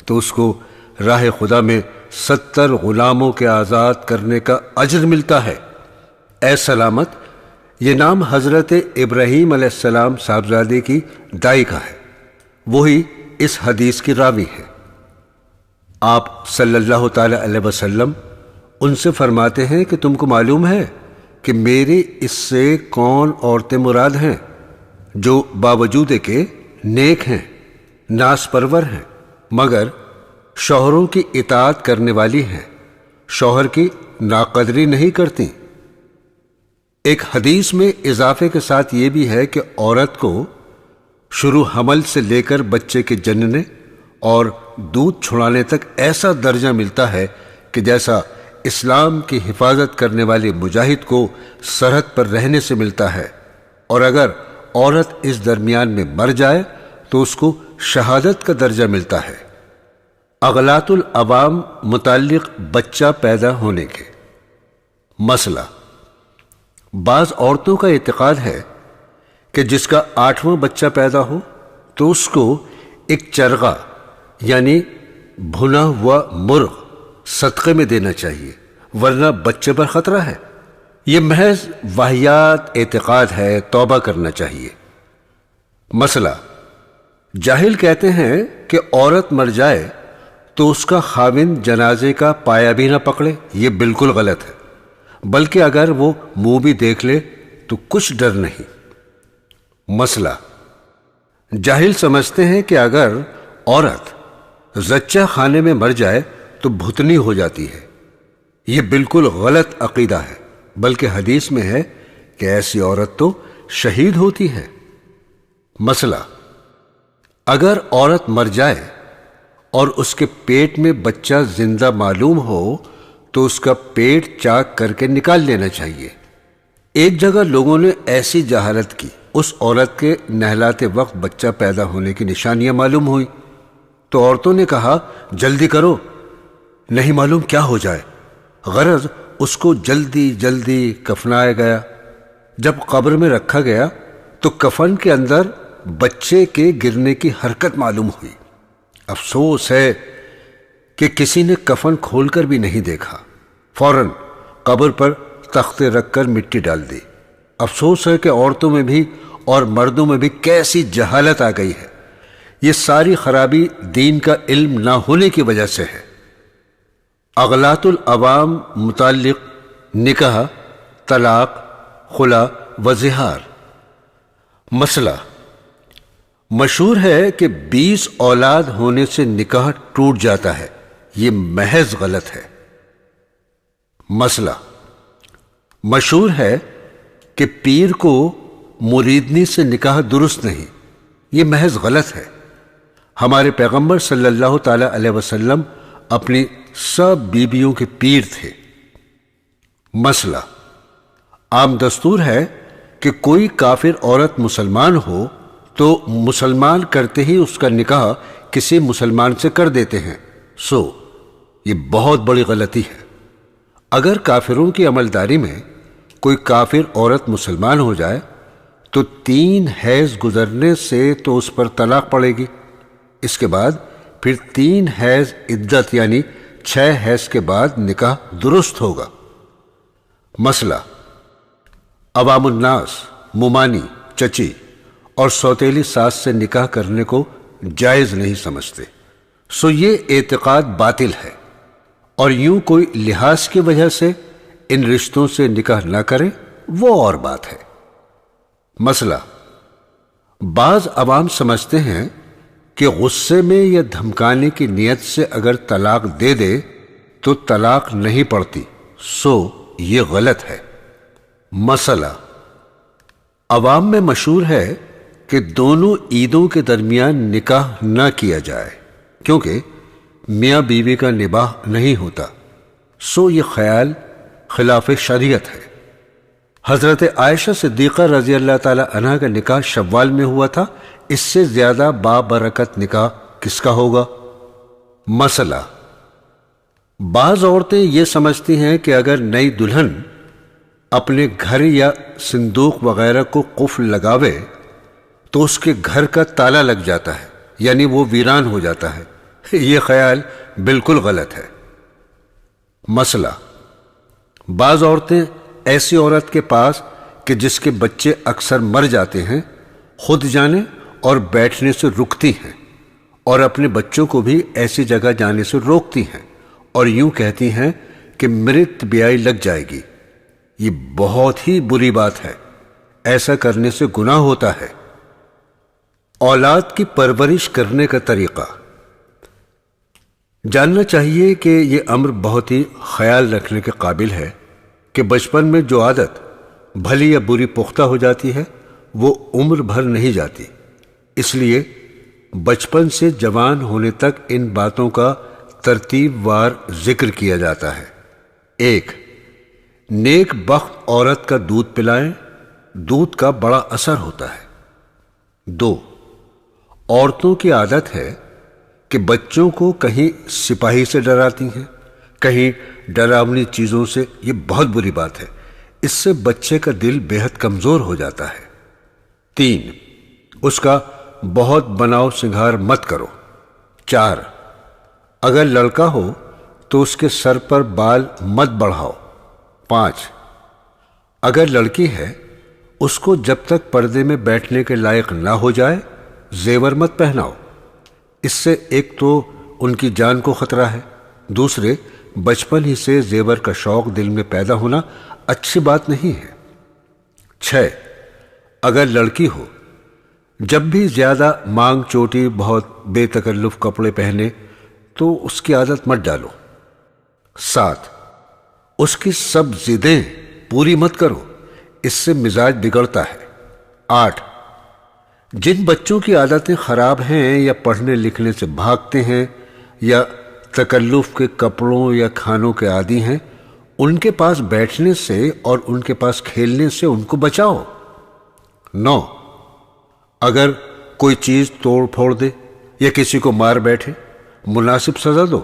تو اس کو راہ خدا میں 70 غلاموں کے آزاد کرنے کا اجر ملتا ہے۔ اے سلامت، یہ نام حضرت ابراہیم علیہ السلام صاحبزادے کی دائی کا ہے، وہی اس حدیث کی راوی ہے۔ آپ صلی اللہ تعالی علیہ وسلم ان سے فرماتے ہیں کہ تم کو معلوم ہے کہ میری اس سے کون عورتیں مراد ہیں جو باوجود کہ نیک ہیں، ناز پرور ہیں، مگر شوہروں کی اطاعت کرنے والی ہیں، شوہر کی ناقدری نہیں کرتی۔ ایک حدیث میں اضافے کے ساتھ یہ بھی ہے کہ عورت کو شروع حمل سے لے کر بچے کے جننے اور دودھ چھڑانے تک ایسا درجہ ملتا ہے کہ جیسا اسلام کی حفاظت کرنے والے مجاہد کو سرحد پر رہنے سے ملتا ہے، اور اگر عورت اس درمیان میں مر جائے تو اس کو شہادت کا درجہ ملتا ہے۔ اغلاط العوام متعلق بچہ پیدا ہونے کے مسئلہ، بعض عورتوں کا اعتقاد ہے کہ جس کا 8واں بچہ پیدا ہو تو اس کو ایک چرغہ یعنی بھنا ہوا مرغ صدقے میں دینا چاہیے، ورنہ بچے پر خطرہ ہے۔ یہ محض واہیات اعتقاد ہے، توبہ کرنا چاہیے۔ مسئلہ: جاہل کہتے ہیں کہ عورت مر جائے تو اس کا خاوند جنازے کا پایا بھی نہ پکڑے۔ یہ بالکل غلط ہے، بلکہ اگر وہ منہ بھی دیکھ لے تو کچھ ڈر نہیں۔ مسئلہ: جاہل سمجھتے ہیں کہ اگر عورت زچہ خانے میں مر جائے تو بھتنی ہو جاتی ہے۔ یہ بالکل غلط عقیدہ ہے، بلکہ حدیث میں ہے کہ ایسی عورت تو شہید ہوتی ہے۔ مسئلہ: اگر عورت مر جائے اور اس کے پیٹ میں بچہ زندہ معلوم ہو تو اس کا پیٹ چاک کر کے نکال لینا چاہیے۔ ایک جگہ لوگوں نے ایسی جہالت کی، اس عورت کے نہلاتے وقت بچہ پیدا ہونے کی نشانیاں معلوم ہوئی تو عورتوں نے کہا جلدی کرو، نہیں معلوم کیا ہو جائے۔ غرض اس کو جلدی جلدی کفنایا گیا۔ جب قبر میں رکھا گیا تو کفن کے اندر بچے کے گرنے کی حرکت معلوم ہوئی۔ افسوس ہے کہ کسی نے کفن کھول کر بھی نہیں دیکھا، فوراً قبر پر تختے رکھ کر مٹی ڈال دی۔ افسوس ہے کہ عورتوں میں بھی اور مردوں میں بھی کیسی جہالت آ گئی ہے۔ یہ ساری خرابی دین کا علم نہ ہونے کی وجہ سے ہے۔ اغلاط العوام متعلق نکاح، طلاق، خلا و زہار۔ مسئلہ: مشہور ہے کہ 20 اولاد ہونے سے نکاح ٹوٹ جاتا ہے۔ یہ محض غلط ہے۔ مسئلہ: مشہور ہے کہ پیر کو مریدنی سے نکاح درست نہیں۔ یہ محض غلط ہے۔ ہمارے پیغمبر صلی اللہ تعالی علیہ وسلم اپنی سب بیویوں کے پیر تھے۔ مسئلہ: عام دستور ہے کہ کوئی کافر عورت مسلمان ہو تو مسلمان کرتے ہی اس کا نکاح کسی مسلمان سے کر دیتے ہیں۔ یہ بہت بڑی غلطی ہے۔ اگر کافروں کی عملداری میں کوئی کافر عورت مسلمان ہو جائے تو 3 حیض گزرنے سے تو اس پر طلاق پڑے گی۔ اس کے بعد پھر 3 حیض عدت یعنی 6 حیض کے بعد نکاح درست ہوگا۔ مسئلہ: عوام الناس ممانی، چچی اور سوتیلی ساس سے نکاح کرنے کو جائز نہیں سمجھتے۔ یہ اعتقاد باطل ہے، اور یوں کوئی لحاظ کی وجہ سے ان رشتوں سے نکاح نہ کرے وہ اور بات ہے۔ مسئلہ: بعض عوام سمجھتے ہیں کہ غصے میں یا دھمکانے کی نیت سے اگر طلاق دے دے تو طلاق نہیں پڑتی۔ یہ غلط ہے۔ مسئلہ: عوام میں مشہور ہے کہ دونوں عیدوں کے درمیان نکاح نہ کیا جائے کیونکہ میاں بیوی کا نباہ نہیں ہوتا۔ یہ خیال خلاف شریعت ہے۔ حضرت عائشہ صدیقہ رضی اللہ تعالی عنہ کا نکاح شوال میں ہوا تھا۔ اس سے زیادہ بابرکت نکاح کس کا ہوگا؟ مسئلہ: بعض عورتیں یہ سمجھتی ہیں کہ اگر نئی دلہن اپنے گھر یا صندوق وغیرہ کو قفل لگاوے تو اس کے گھر کا تالا لگ جاتا ہے، یعنی وہ ویران ہو جاتا ہے۔ یہ خیال بالکل غلط ہے۔ مسئلہ: بعض عورتیں ایسی عورت کے پاس کہ جس کے بچے اکثر مر جاتے ہیں خود جانے اور بیٹھنے سے رکتی ہیں، اور اپنے بچوں کو بھی ایسی جگہ جانے سے روکتی ہیں، اور یوں کہتی ہیں کہ مرت بیائی لگ جائے گی۔ یہ بہت ہی بری بات ہے۔ ایسا کرنے سے گناہ ہوتا ہے۔ اولاد کی پرورش کرنے کا طریقہ جاننا چاہیے کہ یہ امر بہت ہی خیال رکھنے کے قابل ہے کہ بچپن میں جو عادت بھلی یا بری پختہ ہو جاتی ہے وہ عمر بھر نہیں جاتی۔ اس لیے بچپن سے جوان ہونے تک ان باتوں کا ترتیب وار ذکر کیا جاتا ہے۔ 1. نیک بخت عورت کا دودھ پلائیں، دودھ کا بڑا اثر ہوتا ہے۔ 2. عورتوں کی عادت ہے کہ بچوں کو کہیں سپاہی سے ڈراتی ہیں، کہیں ڈراؤنی چیزوں سے۔ یہ بہت بری بات ہے، اس سے بچے کا دل بے حد کمزور ہو جاتا ہے۔ 3. اس کا بہت بناؤ سنگھار مت کرو۔ 4. اگر لڑکا ہو تو اس کے سر پر بال مت بڑھاؤ۔ 5. اگر لڑکی ہے اس کو جب تک پردے میں بیٹھنے کے لائق نہ ہو جائے زیور مت پہناؤ، اس سے ایک تو ان کی جان کو خطرہ ہے، دوسرے بچپن ہی سے زیور کا شوق دل میں پیدا ہونا اچھی بات نہیں ہے۔ 6، اگر لڑکی ہو جب بھی زیادہ مانگ چوٹی بہت بے تکلف کپڑے پہنے تو اس کی عادت مت ڈالو۔ 7، اس کی سب ضدیں پوری مت کرو، اس سے مزاج بگڑتا ہے۔ 8، جن بچوں کی عادتیں خراب ہیں یا پڑھنے لکھنے سے بھاگتے ہیں یا تکلف کے کپڑوں یا کھانوں کے عادی ہیں، ان کے پاس بیٹھنے سے اور ان کے پاس کھیلنے سے ان کو بچاؤ۔ 9، اگر کوئی چیز توڑ پھوڑ دے یا کسی کو مار بیٹھے مناسب سزا دو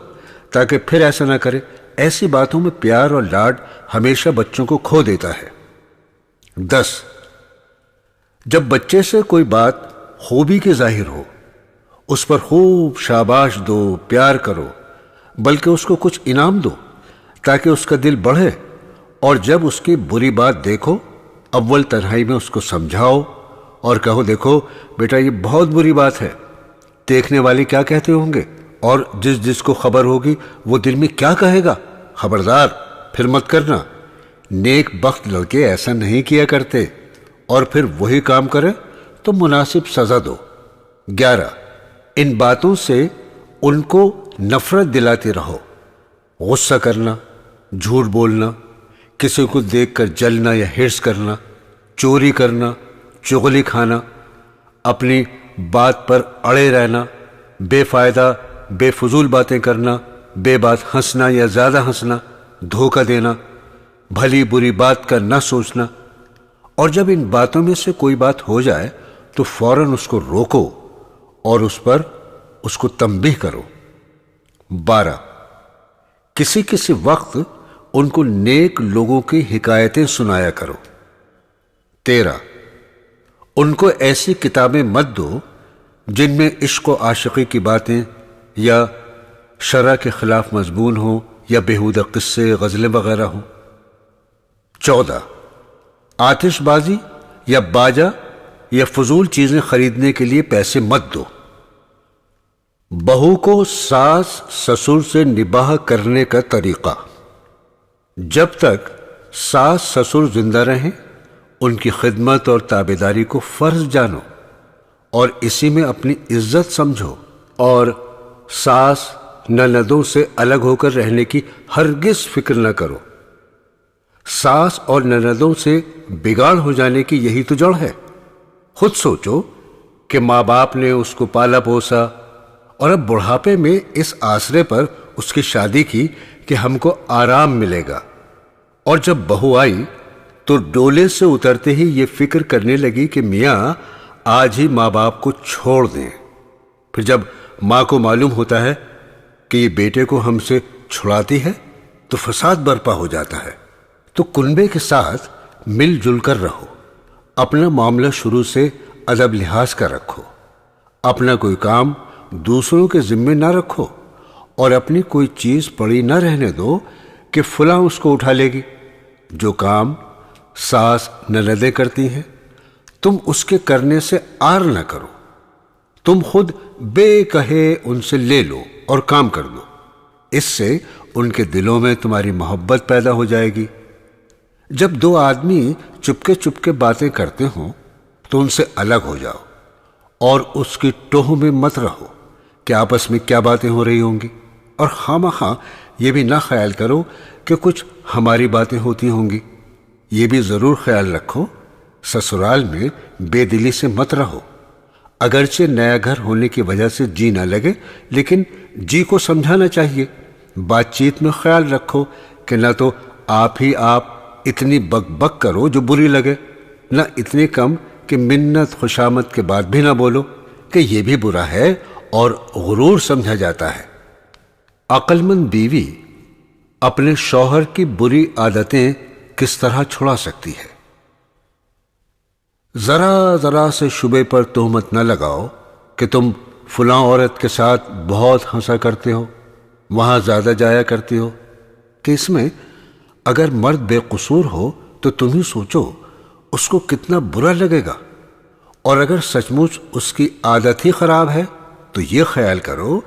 تاکہ پھر ایسا نہ کرے۔ ایسی باتوں میں پیار اور لاڈ ہمیشہ بچوں کو کھو دیتا ہے۔ 10، جب بچے سے کوئی بات خوبی کی ظاہر ہو اس پر خوب شاباش دو، پیار کرو، بلکہ اس کو کچھ انعام دو تاکہ اس کا دل بڑھے، اور جب اس کی بری بات دیکھو اول تنہائی میں اس کو سمجھاؤ اور کہو دیکھو بیٹا یہ بہت بری بات ہے، دیکھنے والے کیا کہتے ہوں گے اور جس کو خبر ہوگی وہ دل میں کیا کہے گا، خبردار پھر مت کرنا۔ نیک بخت لڑکے ایسا نہیں کیا کرتے، اور پھر وہی کام کرے تو مناسب سزا دو۔ 11، ان باتوں سے ان کو نفرت دلاتے رہو، غصہ کرنا، جھوٹ بولنا، کسی کو دیکھ کر جلنا یا ہرس کرنا، چوری کرنا، چغلی کھانا، اپنی بات پر اڑے رہنا، بے فائدہ بے فضول باتیں کرنا، بے بات ہنسنا یا زیادہ ہنسنا، دھوکہ دینا، بھلی بری بات کا نہ سوچنا، اور جب ان باتوں میں سے کوئی بات ہو جائے تو فوراً اس کو روکو اور اس پر اس کو تنبیہ کرو۔ 12، کسی وقت ان کو نیک لوگوں کی حکایتیں سنایا کرو۔ 13، ان کو ایسی کتابیں مت دو جن میں عشق و عاشقی کی باتیں یا شرع کے خلاف مضمون ہو یا بیہودہ قصے غزلیں وغیرہ ہوں۔ 14، آتش بازی یا باجا یا فضول چیزیں خریدنے کے لیے پیسے مت دو۔ بہو کو ساس سسر سے نباہ کرنے کا طریقہ: جب تک ساس سسر زندہ رہیں ان کی خدمت اور تابعداری کو فرض جانو اور اسی میں اپنی عزت سمجھو، اور ساس نندوں سے الگ ہو کر رہنے کی ہرگز فکر نہ کرو۔ ساس اور نندوں سے بگاڑ ہو جانے کی یہی تو جڑ ہے۔ خود سوچو کہ ماں باپ نے اس کو پالا پوسا اور اب بڑھاپے میں اس آسرے پر اس کی شادی کی کہ ہم کو آرام ملے گا، اور جب بہو آئی تو ڈولے سے اترتے ہی یہ فکر کرنے لگی کہ میاں آج ہی ماں باپ کو چھوڑ دیں۔ پھر جب ماں کو معلوم ہوتا ہے کہ یہ بیٹے کو ہم سے چھڑاتی ہے تو فساد برپا ہو جاتا ہے۔ تو کنبے کے ساتھ مل جل کر رہو، اپنا معاملہ شروع سے ادب لحاظ کا رکھو، اپنا کوئی کام دوسروں کے ذمے نہ رکھو، اور اپنی کوئی چیز پڑی نہ رہنے دو کہ فلاں اس کو اٹھا لے گی۔ جو کام ساس نندیں کرتی ہیں تم اس کے کرنے سے آر نہ کرو، تم خود بے کہے ان سے لے لو اور کام کر دو، اس سے ان کے دلوں میں تمہاری محبت پیدا ہو جائے گی۔ جب دو آدمی چپکے باتیں کرتے ہوں تو ان سے الگ ہو جاؤ اور اس کی ٹوہ میں مت رہو کہ آپس میں کیا باتیں ہو رہی ہوں گی، اور خواہ یہ بھی نہ خیال کرو کہ کچھ ہماری باتیں ہوتی ہوں گی۔ یہ بھی ضرور خیال رکھو سسرال میں بے دلی سے مت رہو، اگرچہ نیا گھر ہونے کی وجہ سے جی نہ لگے لیکن جی کو سمجھانا چاہیے۔ بات چیت میں خیال رکھو کہ نہ تو آپ اتنی بک بک کرو جو بری لگے، نہ اتنی کم کہ منت خوشامد کے بعد بھی نہ بولو کہ یہ بھی برا ہے اور غرور سمجھا جاتا ہے۔ عقل مند بیوی اپنے شوہر کی بری عادتیں کس طرح چھڑا سکتی ہے؟ ذرا سے شبے پر تہمت نہ لگاؤ کہ تم فلاں عورت کے ساتھ بہت ہنسا کرتے ہو، وہاں زیادہ جایا کرتے ہو، کہ اس میں اگر مرد بے قصور ہو تو تم ہی سوچو اس کو کتنا برا لگے گا، اور اگر سچ مچ اس کی عادت ہی خراب ہے تو یہ خیال کرو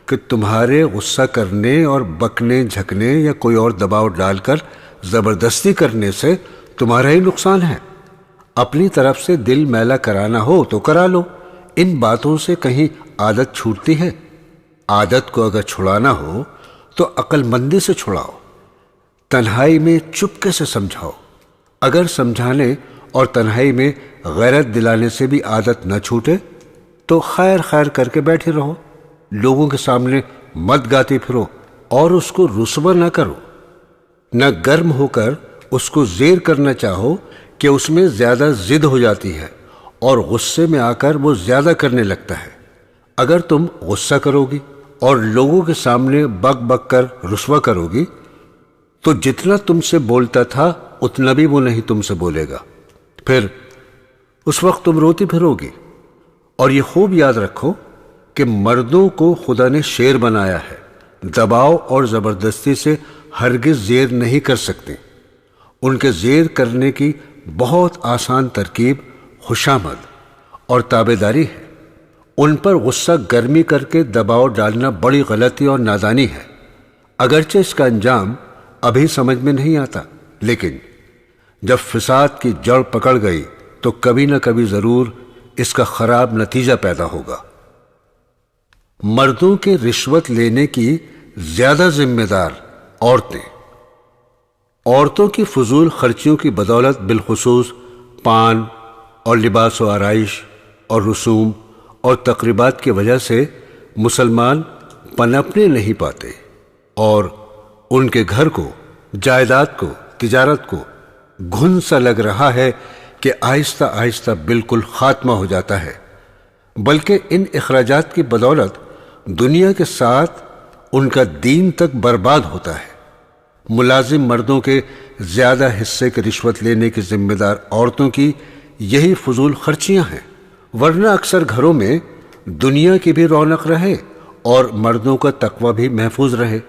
کہ تمہارے غصہ کرنے اور بکنے جھکنے یا کوئی اور دباؤ ڈال کر زبردستی کرنے سے تمہارا ہی نقصان ہے۔ اپنی طرف سے دل میلا کرانا ہو تو کرا لو، ان باتوں سے کہیں عادت چھوٹتی ہے؟ عادت کو اگر چھڑانا ہو تو عقل مندی سے چھڑاؤ، تنہائی میں چپکے سے سمجھاؤ۔ اگر سمجھانے اور تنہائی میں غیرت دلانے سے بھی عادت نہ چھوٹے تو خیر خیر کر کے بیٹھے رہو، لوگوں کے سامنے مت گاتے پھرو اور اس کو رسوا نہ کرو، نہ گرم ہو کر اس کو زیر کرنا چاہو کہ اس میں زیادہ ضد ہو جاتی ہے اور غصے میں آ کر وہ زیادہ کرنے لگتا ہے۔ اگر تم غصہ کرو گی اور لوگوں کے سامنے بک بک کر رسوا کرو گی تو جتنا تم سے بولتا تھا اتنا بھی وہ نہیں تم سے بولے گا، پھر اس وقت تم روتی پھرو گی۔ اور یہ خوب یاد رکھو کہ مردوں کو خدا نے شیر بنایا ہے، دباؤ اور زبردستی سے ہرگز زیر نہیں کر سکتے۔ ان کے زیر کرنے کی بہت آسان ترکیب خوشامد اور تابعداری ہے۔ ان پر غصہ گرمی کر کے دباؤ ڈالنا بڑی غلطی اور نادانی ہے، اگرچہ اس کا انجام ابھی سمجھ میں نہیں آتا، لیکن جب فساد کی جڑ پکڑ گئی تو کبھی نہ کبھی ضرور اس کا خراب نتیجہ پیدا ہوگا۔ مردوں کے رشوت لینے کی زیادہ ذمہ دار عورتیں۔ عورتوں کی فضول خرچیوں کی بدولت بالخصوص پان اور لباس و آرائش اور رسوم اور تقریبات کی وجہ سے مسلمان پنپنے نہیں پاتے اور ان کے گھر کو، جائیداد کو، تجارت کو گھن سا لگ رہا ہے کہ آہستہ آہستہ بالکل خاتمہ ہو جاتا ہے، بلکہ ان اخراجات کی بدولت دنیا کے ساتھ ان کا دین تک برباد ہوتا ہے۔ ملازم مردوں کے زیادہ حصے کے رشوت لینے کی ذمہ دار عورتوں کی یہی فضول خرچیاں ہیں، ورنہ اکثر گھروں میں دنیا کی بھی رونق رہے اور مردوں کا تقوی بھی محفوظ رہے۔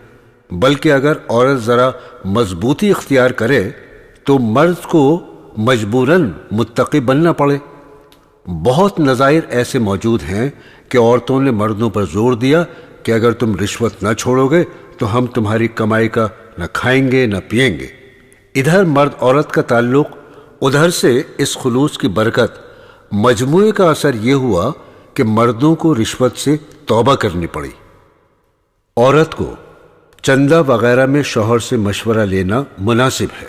بلکہ اگر عورت ذرا مضبوطی اختیار کرے تو مرد کو مجبوراً متقی بننا پڑے۔ بہت نظائر ایسے موجود ہیں کہ عورتوں نے مردوں پر زور دیا کہ اگر تم رشوت نہ چھوڑو گے تو ہم تمہاری کمائی کا نہ کھائیں گے نہ پئیں گے۔ ادھر مرد عورت کا تعلق، ادھر سے اس خلوص کی برکت، مجموعے کا اثر یہ ہوا کہ مردوں کو رشوت سے توبہ کرنی پڑی۔ عورت کو چندہ وغیرہ میں شوہر سے مشورہ لینا مناسب ہے۔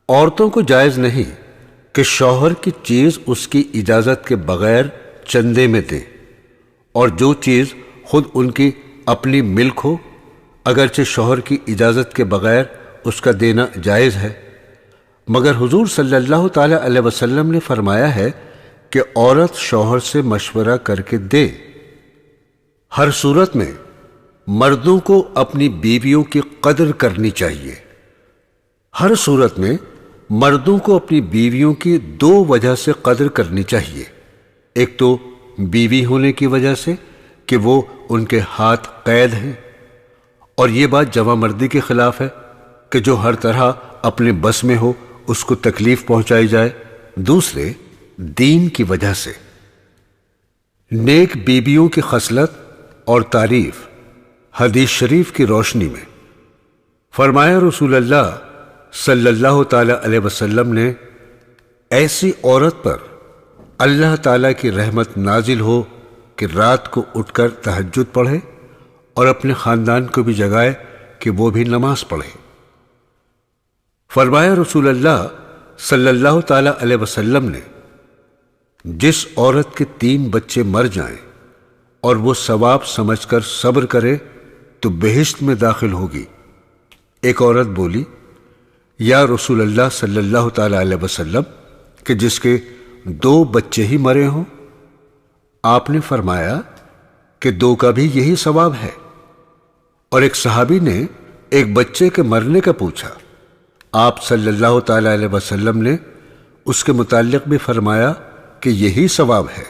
عورتوں کو جائز نہیں کہ شوہر کی چیز اس کی اجازت کے بغیر چندے میں دیں، اور جو چیز خود ان کی اپنی ملک ہو اگرچہ شوہر کی اجازت کے بغیر اس کا دینا جائز ہے، مگر حضور صلی اللہ تعالی علیہ وسلم نے فرمایا ہے کہ عورت شوہر سے مشورہ کر کے دے۔ ہر صورت میں مردوں کو اپنی بیویوں کی قدر کرنی چاہیے۔ ہر صورت میں مردوں کو اپنی بیویوں کی دو وجہ سے قدر کرنی چاہیے۔ ایک تو بیوی ہونے کی وجہ سے کہ وہ ان کے ہاتھ قید ہیں، اور یہ بات جوان مردی کے خلاف ہے کہ جو ہر طرح اپنے بس میں ہو اس کو تکلیف پہنچائی جائے۔ دوسرے دین کی وجہ سے۔ نیک بیویوں کی خصلت اور تعریف حدیث شریف کی روشنی میں فرمایا رسول اللہ صلی اللہ تعالی علیہ وسلم نے، ایسی عورت پر اللہ تعالیٰ کی رحمت نازل ہو کہ رات کو اٹھ کر تہجد پڑھے اور اپنے خاندان کو بھی جگائے کہ وہ بھی نماز پڑھے۔ فرمایا رسول اللہ صلی اللہ تعالی علیہ وسلم نے، جس عورت کے 3 بچے مر جائیں اور وہ ثواب سمجھ کر صبر کرے تو بہشت میں داخل ہوگی۔ ایک عورت بولی، یا رسول اللہ صلی اللہ تعالی علیہ وسلم، کہ جس کے 2 بچے ہی مرے ہوں؟ آپ نے فرمایا کہ 2 کا بھی یہی ثواب ہے۔ اور ایک صحابی نے ایک بچے کے مرنے کا پوچھا، آپ صلی اللہ تعالی علیہ وسلم نے اس کے متعلق بھی فرمایا کہ یہی ثواب ہے۔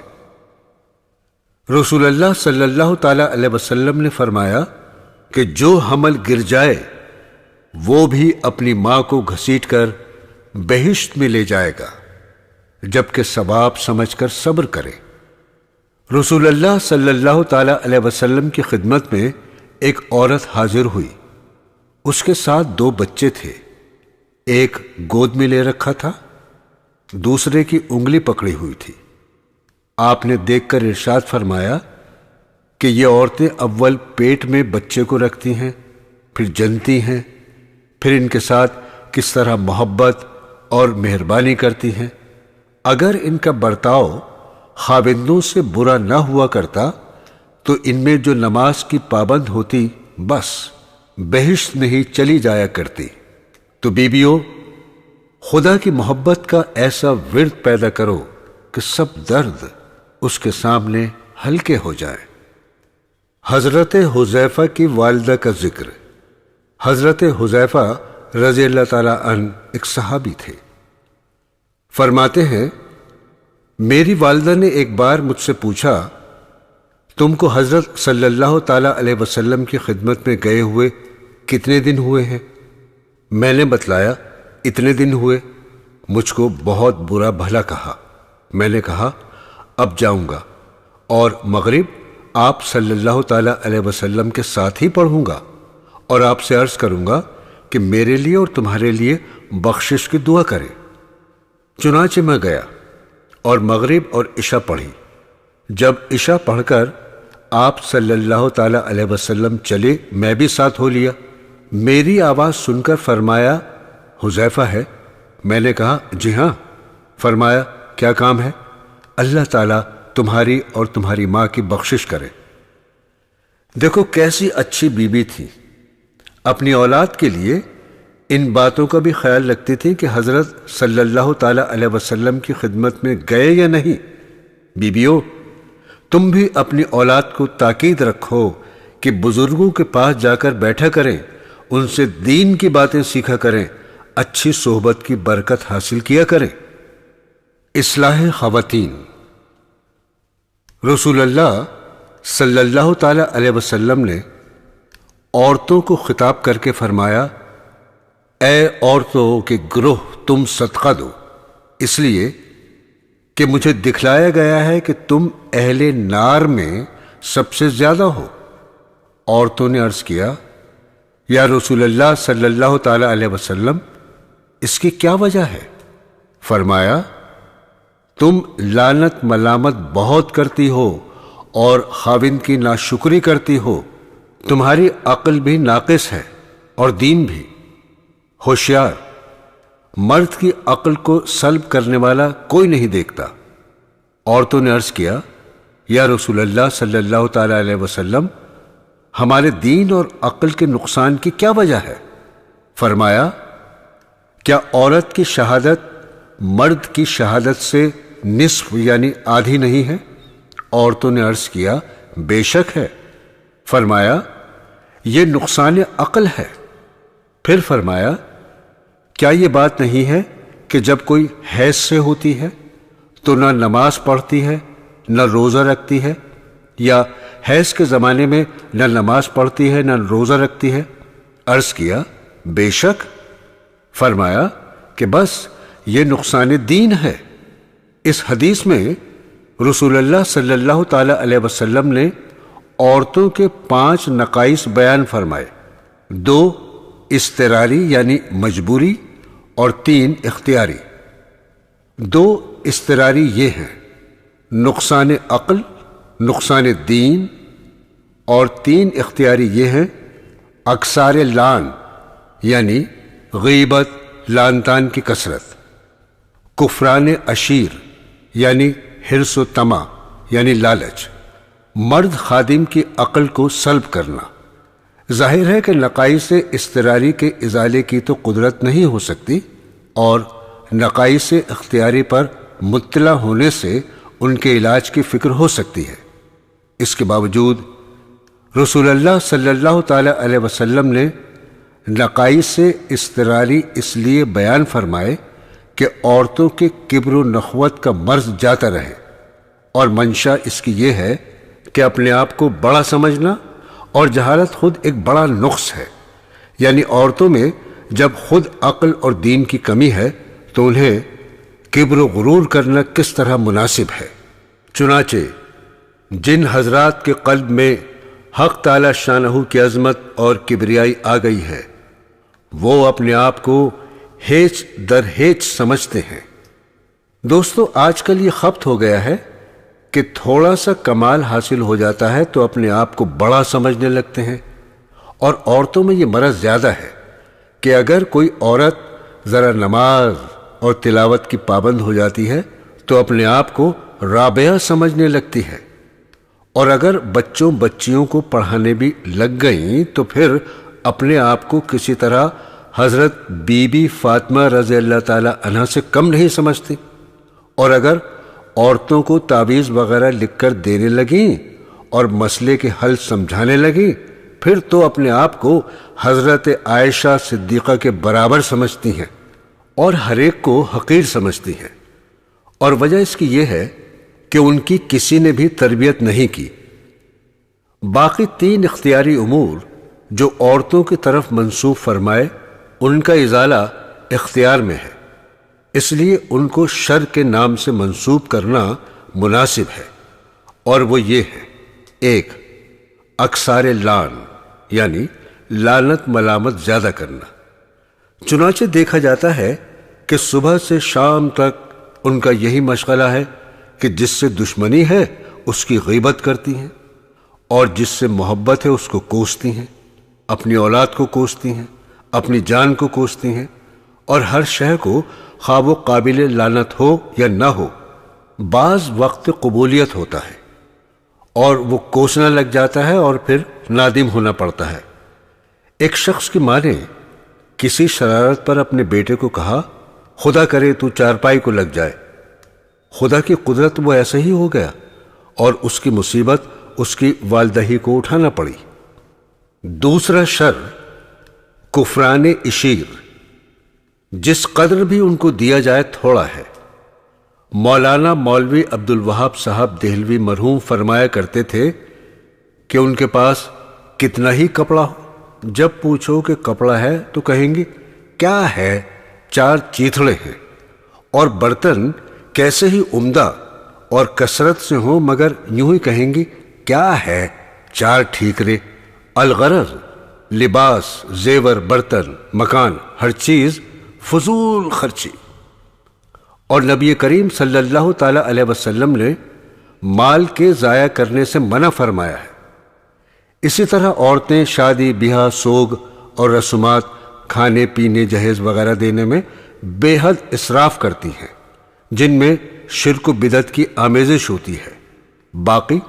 رسول اللہ صلی اللہ تعالی علیہ وسلم نے فرمایا کہ جو حمل گر جائے وہ بھی اپنی ماں کو گھسیٹ کر بہشت میں لے جائے گا جبکہ ثواب سمجھ کر صبر کرے۔ رسول اللہ صلی اللہ تعالی علیہ وسلم کی خدمت میں ایک عورت حاضر ہوئی۔ اس کے ساتھ 2 بچے تھے، ایک گود میں لے رکھا تھا، دوسرے کی انگلی پکڑی ہوئی تھی۔ آپ نے دیکھ کر ارشاد فرمایا کہ یہ عورتیں اول پیٹ میں بچے کو رکھتی ہیں، پھر جنتی ہیں، پھر ان کے ساتھ کس طرح محبت اور مہربانی کرتی ہیں۔ اگر ان کا برتاؤ خاوندوں سے برا نہ ہوا کرتا تو ان میں جو نماز کی پابند ہوتی بس بہشت میں ہی چلی جایا کرتی۔ تو بیویوں، خدا کی محبت کا ایسا ورد پیدا کرو کہ سب درد اس کے سامنے ہلکے ہو جائیں۔ حضرت حذیفہ کی والدہ کا ذکر۔ حضرت حذیفہ رضی اللہ تعالیٰ عنہ ایک صحابی تھے۔ فرماتے ہیں، میری والدہ نے ایک بار مجھ سے پوچھا، تم کو حضرت صلی اللہ تعالیٰ علیہ وسلم کی خدمت میں گئے ہوئے کتنے دن ہوئے ہیں؟ میں نے بتلایا اتنے دن ہوئے۔ مجھ کو بہت برا بھلا کہا۔ میں نے کہا اب جاؤں گا اور مغرب آپ صلی اللہ تعالیٰ علیہ وسلم کے ساتھ ہی پڑھوں گا اور آپ سے عرض کروں گا کہ میرے لیے اور تمہارے لیے بخشش کی دعا کریں۔ چنانچہ میں گیا اور مغرب اور عشاء پڑھی۔ جب عشاء پڑھ کر آپ صلی اللہ تعالیٰ علیہ وسلم چلے، میں بھی ساتھ ہو لیا۔ میری آواز سن کر فرمایا، حذیفہ ہے؟ میں نے کہا جی ہاں۔ فرمایا کیا کام ہے؟ اللہ تعالیٰ تمہاری اور تمہاری ماں کی بخشش کرے۔ دیکھو کیسی اچھی بیوی تھی، اپنی اولاد کے لیے ان باتوں کا بھی خیال رکھتی تھی کہ حضرت صلی اللہ تعالیٰ علیہ وسلم کی خدمت میں گئے یا نہیں۔ بیویوں، تم بھی اپنی اولاد کو تاکید رکھو کہ بزرگوں کے پاس جا کر بیٹھا کریں، ان سے دین کی باتیں سیکھا کریں، اچھی صحبت کی برکت حاصل کیا کریں۔ اصلاح خواتین۔ رسول اللہ صلی اللہ تعالیٰ علیہ وسلم نے عورتوں کو خطاب کر کے فرمایا، اے عورتوں کے گروہ تم صدقہ دو، اس لیے کہ مجھے دکھلایا گیا ہے کہ تم اہل نار میں سب سے زیادہ ہو۔ عورتوں نے عرض کیا، یا رسول اللہ صلی اللہ تعالی علیہ وسلم، اس کی کیا وجہ ہے؟ فرمایا، تم لعنت ملامت بہت کرتی ہو اور خاوند کی ناشکری کرتی ہو، تمہاری عقل بھی ناقص ہے اور دین بھی۔ ہوشیار مرد کی عقل کو سلب کرنے والا کوئی نہیں دیکھتا۔ عورتوں نے عرض کیا، یا رسول اللہ صلی اللہ تعالی علیہ وسلم، ہمارے دین اور عقل کے نقصان کی کیا وجہ ہے؟ فرمایا، کیا عورت کی شہادت مرد کی شہادت سے نصف یعنی آدھی نہیں ہے؟ عورتوں نے عرض کیا، بے شک ہے۔ فرمایا، یہ نقصان عقل ہے۔ پھر فرمایا، کیا یہ بات نہیں ہے کہ جب کوئی حیض سے ہوتی ہے تو نہ نماز پڑھتی ہے نہ روزہ رکھتی ہے، یا حیض کے زمانے میں نہ نماز پڑھتی ہے نہ روزہ رکھتی ہے؟ عرض کیا، بے شک۔ فرمایا کہ بس یہ نقصان دین ہے۔ اس حدیث میں رسول اللہ صلی اللہ تعالی علیہ وسلم نے عورتوں کے 5 نقائص بیان فرمائے، 2 اضطراری یعنی مجبوری اور 3 اختیاری۔ 2 اضطراری یہ ہیں، نقصان عقل، نقصان دین، اور 3 اختیاری یہ ہیں، اکثار لعن یعنی غیبت، لعن طعن کی کثرت، کفران عشیر یعنی حرص و طمع یعنی لالچ، مرد خادم کی عقل کو سلب کرنا۔ ظاہر ہے کہ نقائص اضطراری کے ازالے کی تو قدرت نہیں ہو سکتی، اور نقائص اختیاری پر مطلع ہونے سے ان کے علاج کی فکر ہو سکتی ہے۔ اس کے باوجود رسول اللہ صلی اللہ تعالی علیہ وسلم نے نقائص اضطراری اس لیے بیان فرمائے کہ عورتوں کے کبر و نخوت کا مرض جاتا رہے، اور منشا اس کی یہ ہے کہ اپنے آپ کو بڑا سمجھنا، اور جہالت خود ایک بڑا نقص ہے۔ یعنی عورتوں میں جب خود عقل اور دین کی کمی ہے تو انہیں کبر و غرور کرنا کس طرح مناسب ہے۔ چنانچہ جن حضرات کے قلب میں حق تعالی شانہ کی عظمت اور کبریائی آ گئی ہے، وہ اپنے آپ کو ہیچ در ہیچ سمجھتے ہیں۔ دوستو، آج کل یہ خبط ہو گیا ہے کہ تھوڑا سا کمال حاصل ہو جاتا ہے تو اپنے آپ کو بڑا سمجھنے لگتے ہیں، اور عورتوں میں یہ مرض زیادہ ہے کہ اگر کوئی عورت ذرا نماز اور تلاوت کی پابند ہو جاتی ہے تو اپنے آپ کو رابعہ سمجھنے لگتی ہے، اور اگر بچوں بچیوں کو پڑھانے بھی لگ گئیں تو پھر اپنے آپ کو کسی طرح حضرت بی بی فاطمہ رضی اللہ تعالی عنہا سے کم نہیں سمجھتی، اور اگر عورتوں کو تعویذ وغیرہ لکھ کر دینے لگیں اور مسئلے کے حل سمجھانے لگیں، پھر تو اپنے آپ کو حضرت عائشہ صدیقہ کے برابر سمجھتی ہیں اور ہر ایک کو حقیر سمجھتی ہیں، اور وجہ اس کی یہ ہے کہ ان کی کسی نے بھی تربیت نہیں کی۔ باقی 3 اختیاری امور جو عورتوں کی طرف منسوب فرمائے، ان کا ازالہ اختیار میں ہے، اس لیے ان کو شر کے نام سے منسوب کرنا مناسب ہے، اور وہ یہ ہے: 1، اکثار لعن، یعنی لعنت ملامت زیادہ کرنا۔ چنانچہ دیکھا جاتا ہے کہ صبح سے شام تک ان کا یہی مشغلہ ہے کہ جس سے دشمنی ہے اس کی غیبت کرتی ہیں، اور جس سے محبت ہے اس کو کوستی ہیں، اپنی اولاد کو کوستی ہیں، اپنی جان کو کوستی ہیں، اور ہر شے کو خواہ وہ قابل لعنت ہو یا نہ ہو، بعض وقت قبولیت ہوتا ہے اور وہ کوسنا لگ جاتا ہے اور پھر نادم ہونا پڑتا ہے۔ ایک شخص کی ماں نے کسی شرارت پر اپنے بیٹے کو کہا، خدا کرے تو چارپائی کو لگ جائے۔ خدا کی قدرت وہ ایسا ہی ہو گیا، اور اس کی مصیبت اس کی والدہ ہی کو اٹھانا پڑی۔ دوسرا شر کفران عشیر، جس قدر بھی ان کو دیا جائے تھوڑا ہے۔ مولانا مولوی عبدالوہاب صاحب دہلوی مرحوم فرمایا کرتے تھے کہ ان کے پاس کتنا ہی کپڑا ہو، جب پوچھو کہ کپڑا ہے تو کہیں گے کیا ہے، 4 چیتھڑے ہیں، اور برتن کیسے ہی عمدہ اور کثرت سے ہوں مگر یوں ہی کہیں گے کیا ہے، 4 ٹھیکرے۔ الغرض لباس، زیور، برتن، مکان، ہر چیز فضول خرچی۔ اور نبی کریم صلی اللہ تعالی علیہ وسلم نے مال کے ضائع کرنے سے منع فرمایا ہے۔ اسی طرح عورتیں شادی بیاہ، سوگ اور رسومات، کھانے پینے جہیز وغیرہ دینے میں بے حد اسراف کرتی ہیں، جن میں شرک و بدعت کی آمیزش ہوتی ہے۔ باقی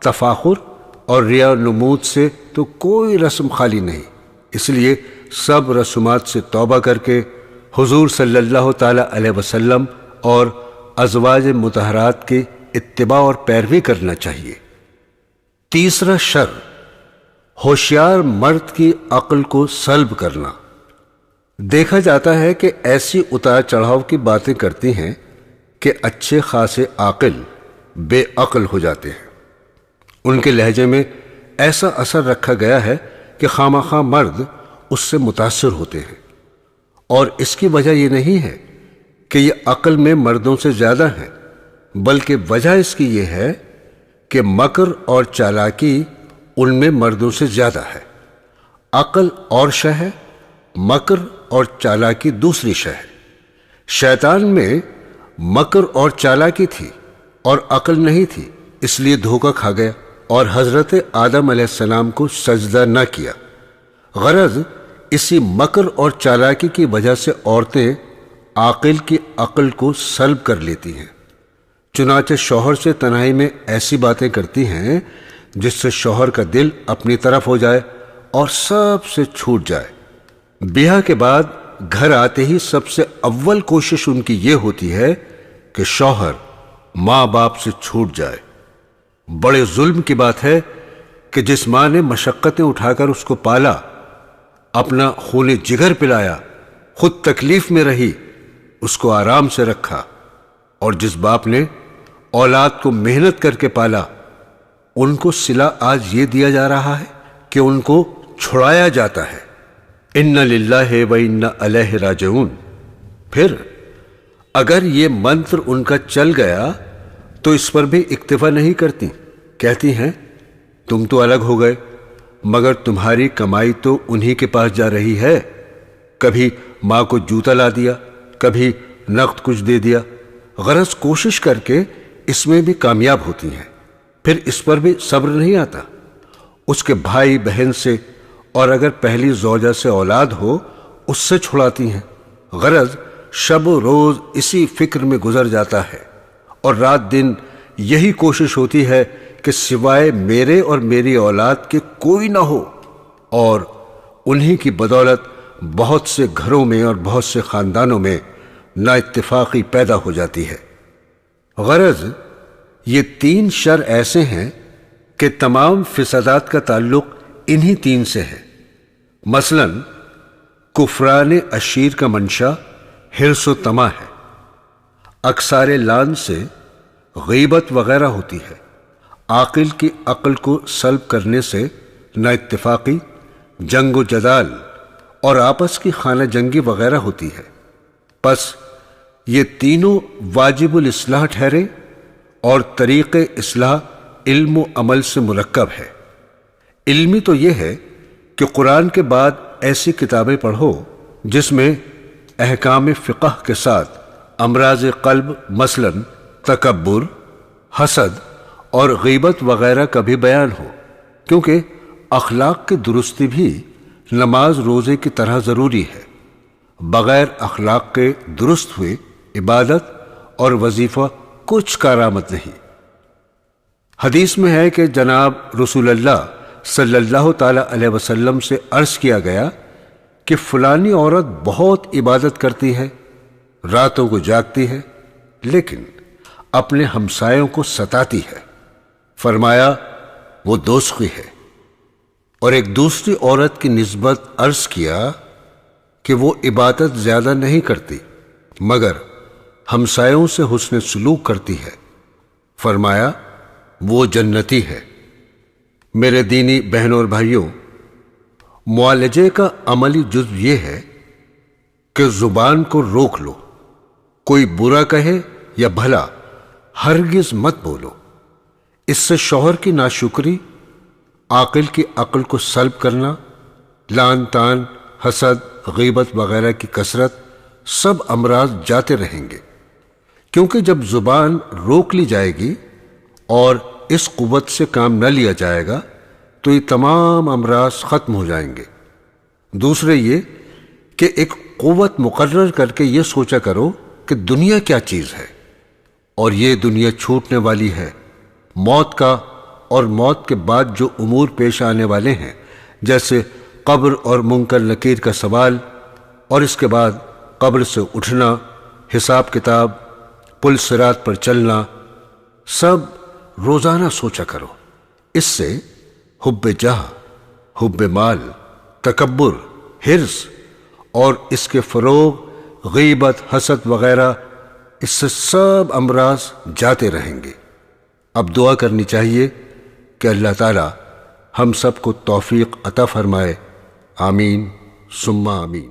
تفاخر اور ریا و نمود سے تو کوئی رسم خالی نہیں، اس لیے سب رسومات سے توبہ کر کے حضور صلی اللہ تعالی علیہ وسلم اور ازواج مطہرات کی اتباع اور پیروی کرنا چاہیے۔ تیسرا شر ہوشیار مرد کی عقل کو سلب کرنا۔ دیکھا جاتا ہے کہ ایسی اتار چڑھاؤ کی باتیں کرتی ہیں کہ اچھے خاصے عاقل بے عقل ہو جاتے ہیں۔ ان کے لہجے میں ایسا اثر رکھا گیا ہے کہ خواہ مرد اس سے متاثر ہوتے ہیں، اور اس کی وجہ یہ نہیں ہے کہ یہ عقل میں مردوں سے زیادہ ہیں، بلکہ وجہ اس کی یہ ہے کہ مکر اور چالاکی ان میں مردوں سے زیادہ ہے۔ عقل اور شے ہے، مکر اور چالاکی دوسری شے ہے۔ شیطان میں مکر اور چالاکی تھی اور عقل نہیں تھی، اس لیے دھوکہ کھا گیا اور حضرت آدم علیہ السلام کو سجدہ نہ کیا۔ غرض اسی مکر اور چالاکی کی وجہ سے عورتیں عاقل کی عقل کو سلب کر لیتی ہیں، چنانچہ شوہر سے تنہائی میں ایسی باتیں کرتی ہیں جس سے شوہر کا دل اپنی طرف ہو جائے اور سب سے چھوٹ جائے۔ بیاہ کے بعد گھر آتے ہی سب سے اول کوشش ان کی یہ ہوتی ہے کہ شوہر ماں باپ سے چھوٹ جائے۔ بڑے ظلم کی بات ہے کہ جس ماں نے مشقتیں اٹھا کر اس کو پالا، اپنا خون جگر پلایا، خود تکلیف میں رہی، اس کو آرام سے رکھا، اور جس باپ نے اولاد کو محنت کر کے پالا، ان کو صلہ آج یہ دیا جا رہا ہے کہ ان کو چھڑایا جاتا ہے۔ اِنَّ لِلَّهِ وَإِنَّ إِلَيْهِ رَاجِعُونَ۔ پھر اگر یہ منتر ان کا چل گیا تو اس پر بھی اکتفا نہیں کرتی، کہتی ہیں تم تو الگ ہو گئے، مگر تمہاری کمائی تو انہی کے پاس جا رہی ہے، کبھی ماں کو جوتا لا دیا، کبھی نقد کچھ دے دیا، غرض کوشش کر کے اس میں بھی کامیاب ہوتی ہیں، پھر اس پر بھی صبر نہیں آتا، اس کے بھائی بہن سے اور اگر پہلی زوجہ سے اولاد ہو اس سے چھڑاتی ہیں، غرض شب و روز اسی فکر میں گزر جاتا ہے اور رات دن یہی کوشش ہوتی ہے کہ سوائے میرے اور میری اولاد کے کوئی نہ ہو، اور انہی کی بدولت بہت سے گھروں میں اور بہت سے خاندانوں میں نا اتفاقی پیدا ہو جاتی ہے۔ غرض یہ 3 شر ایسے ہیں کہ تمام فسادات کا تعلق انہی 3 سے ہے۔ مثلا کفران عشیر کا منشا حرص و طمع ہے، اکثار لعن سے غیبت وغیرہ ہوتی ہے، عاقل کی عقل کو سلب کرنے سے نا اتفاقی، جنگ و جدال اور آپس کی خانہ جنگی وغیرہ ہوتی ہے۔ پس یہ تینوں واجب الاصلاح ٹھہرے اور طریق اصلاح علم و عمل سے مرکب ہے۔ علمی تو یہ ہے کہ قرآن کے بعد ایسی کتابیں پڑھو جس میں احکام فقہ کے ساتھ امراض قلب مثلا تکبر، حسد اور غیبت وغیرہ کا بھی بیان ہو، کیونکہ اخلاق کی درستی بھی نماز روزے کی طرح ضروری ہے، بغیر اخلاق کے درست ہوئے عبادت اور وظیفہ کچھ کارآمد نہیں۔ حدیث میں ہے کہ جناب رسول اللہ صلی اللہ تعالی علیہ وسلم سے عرض کیا گیا کہ فلانی عورت بہت عبادت کرتی ہے، راتوں کو جاگتی ہے، لیکن اپنے ہمسایوں کو ستاتی ہے۔ فرمایا وہ دوزخی ہے۔ اور ایک دوسری عورت کی نسبت عرض کیا کہ وہ عبادت زیادہ نہیں کرتی مگر ہمسایوں سے حسن سلوک کرتی ہے۔ فرمایا وہ جنتی ہے۔ میرے دینی بہنوں اور بھائیوں، معالجے کا عملی جزو یہ ہے کہ زبان کو روک لو، کوئی برا کہے یا بھلا ہرگز مت بولو، اس سے شوہر کی ناشکری، عاقل کی عقل کو سلب کرنا، لعن طعن، حسد، غیبت وغیرہ کی کثرت، سب امراض جاتے رہیں گے، کیونکہ جب زبان روک لی جائے گی اور اس قوت سے کام نہ لیا جائے گا تو یہ تمام امراض ختم ہو جائیں گے۔ دوسرے یہ کہ ایک قوت مقرر کر کے یہ سوچا کرو کہ دنیا کیا چیز ہے اور یہ دنیا چھوٹنے والی ہے۔ موت کا اور موت کے بعد جو امور پیش آنے والے ہیں، جیسے قبر اور منکر نکیر کا سوال، اور اس کے بعد قبر سے اٹھنا، حساب کتاب، پل صراط پر چلنا، سب روزانہ سوچا کرو۔ اس سے حب جاہ، حب مال، تکبر، حرص اور اس کے فروغ، غیبت، حسد وغیرہ، اس سے سب امراض جاتے رہیں گے۔ اب دعا کرنی چاہیے کہ اللہ تعالی ہم سب کو توفیق عطا فرمائے، آمین ثم آمین۔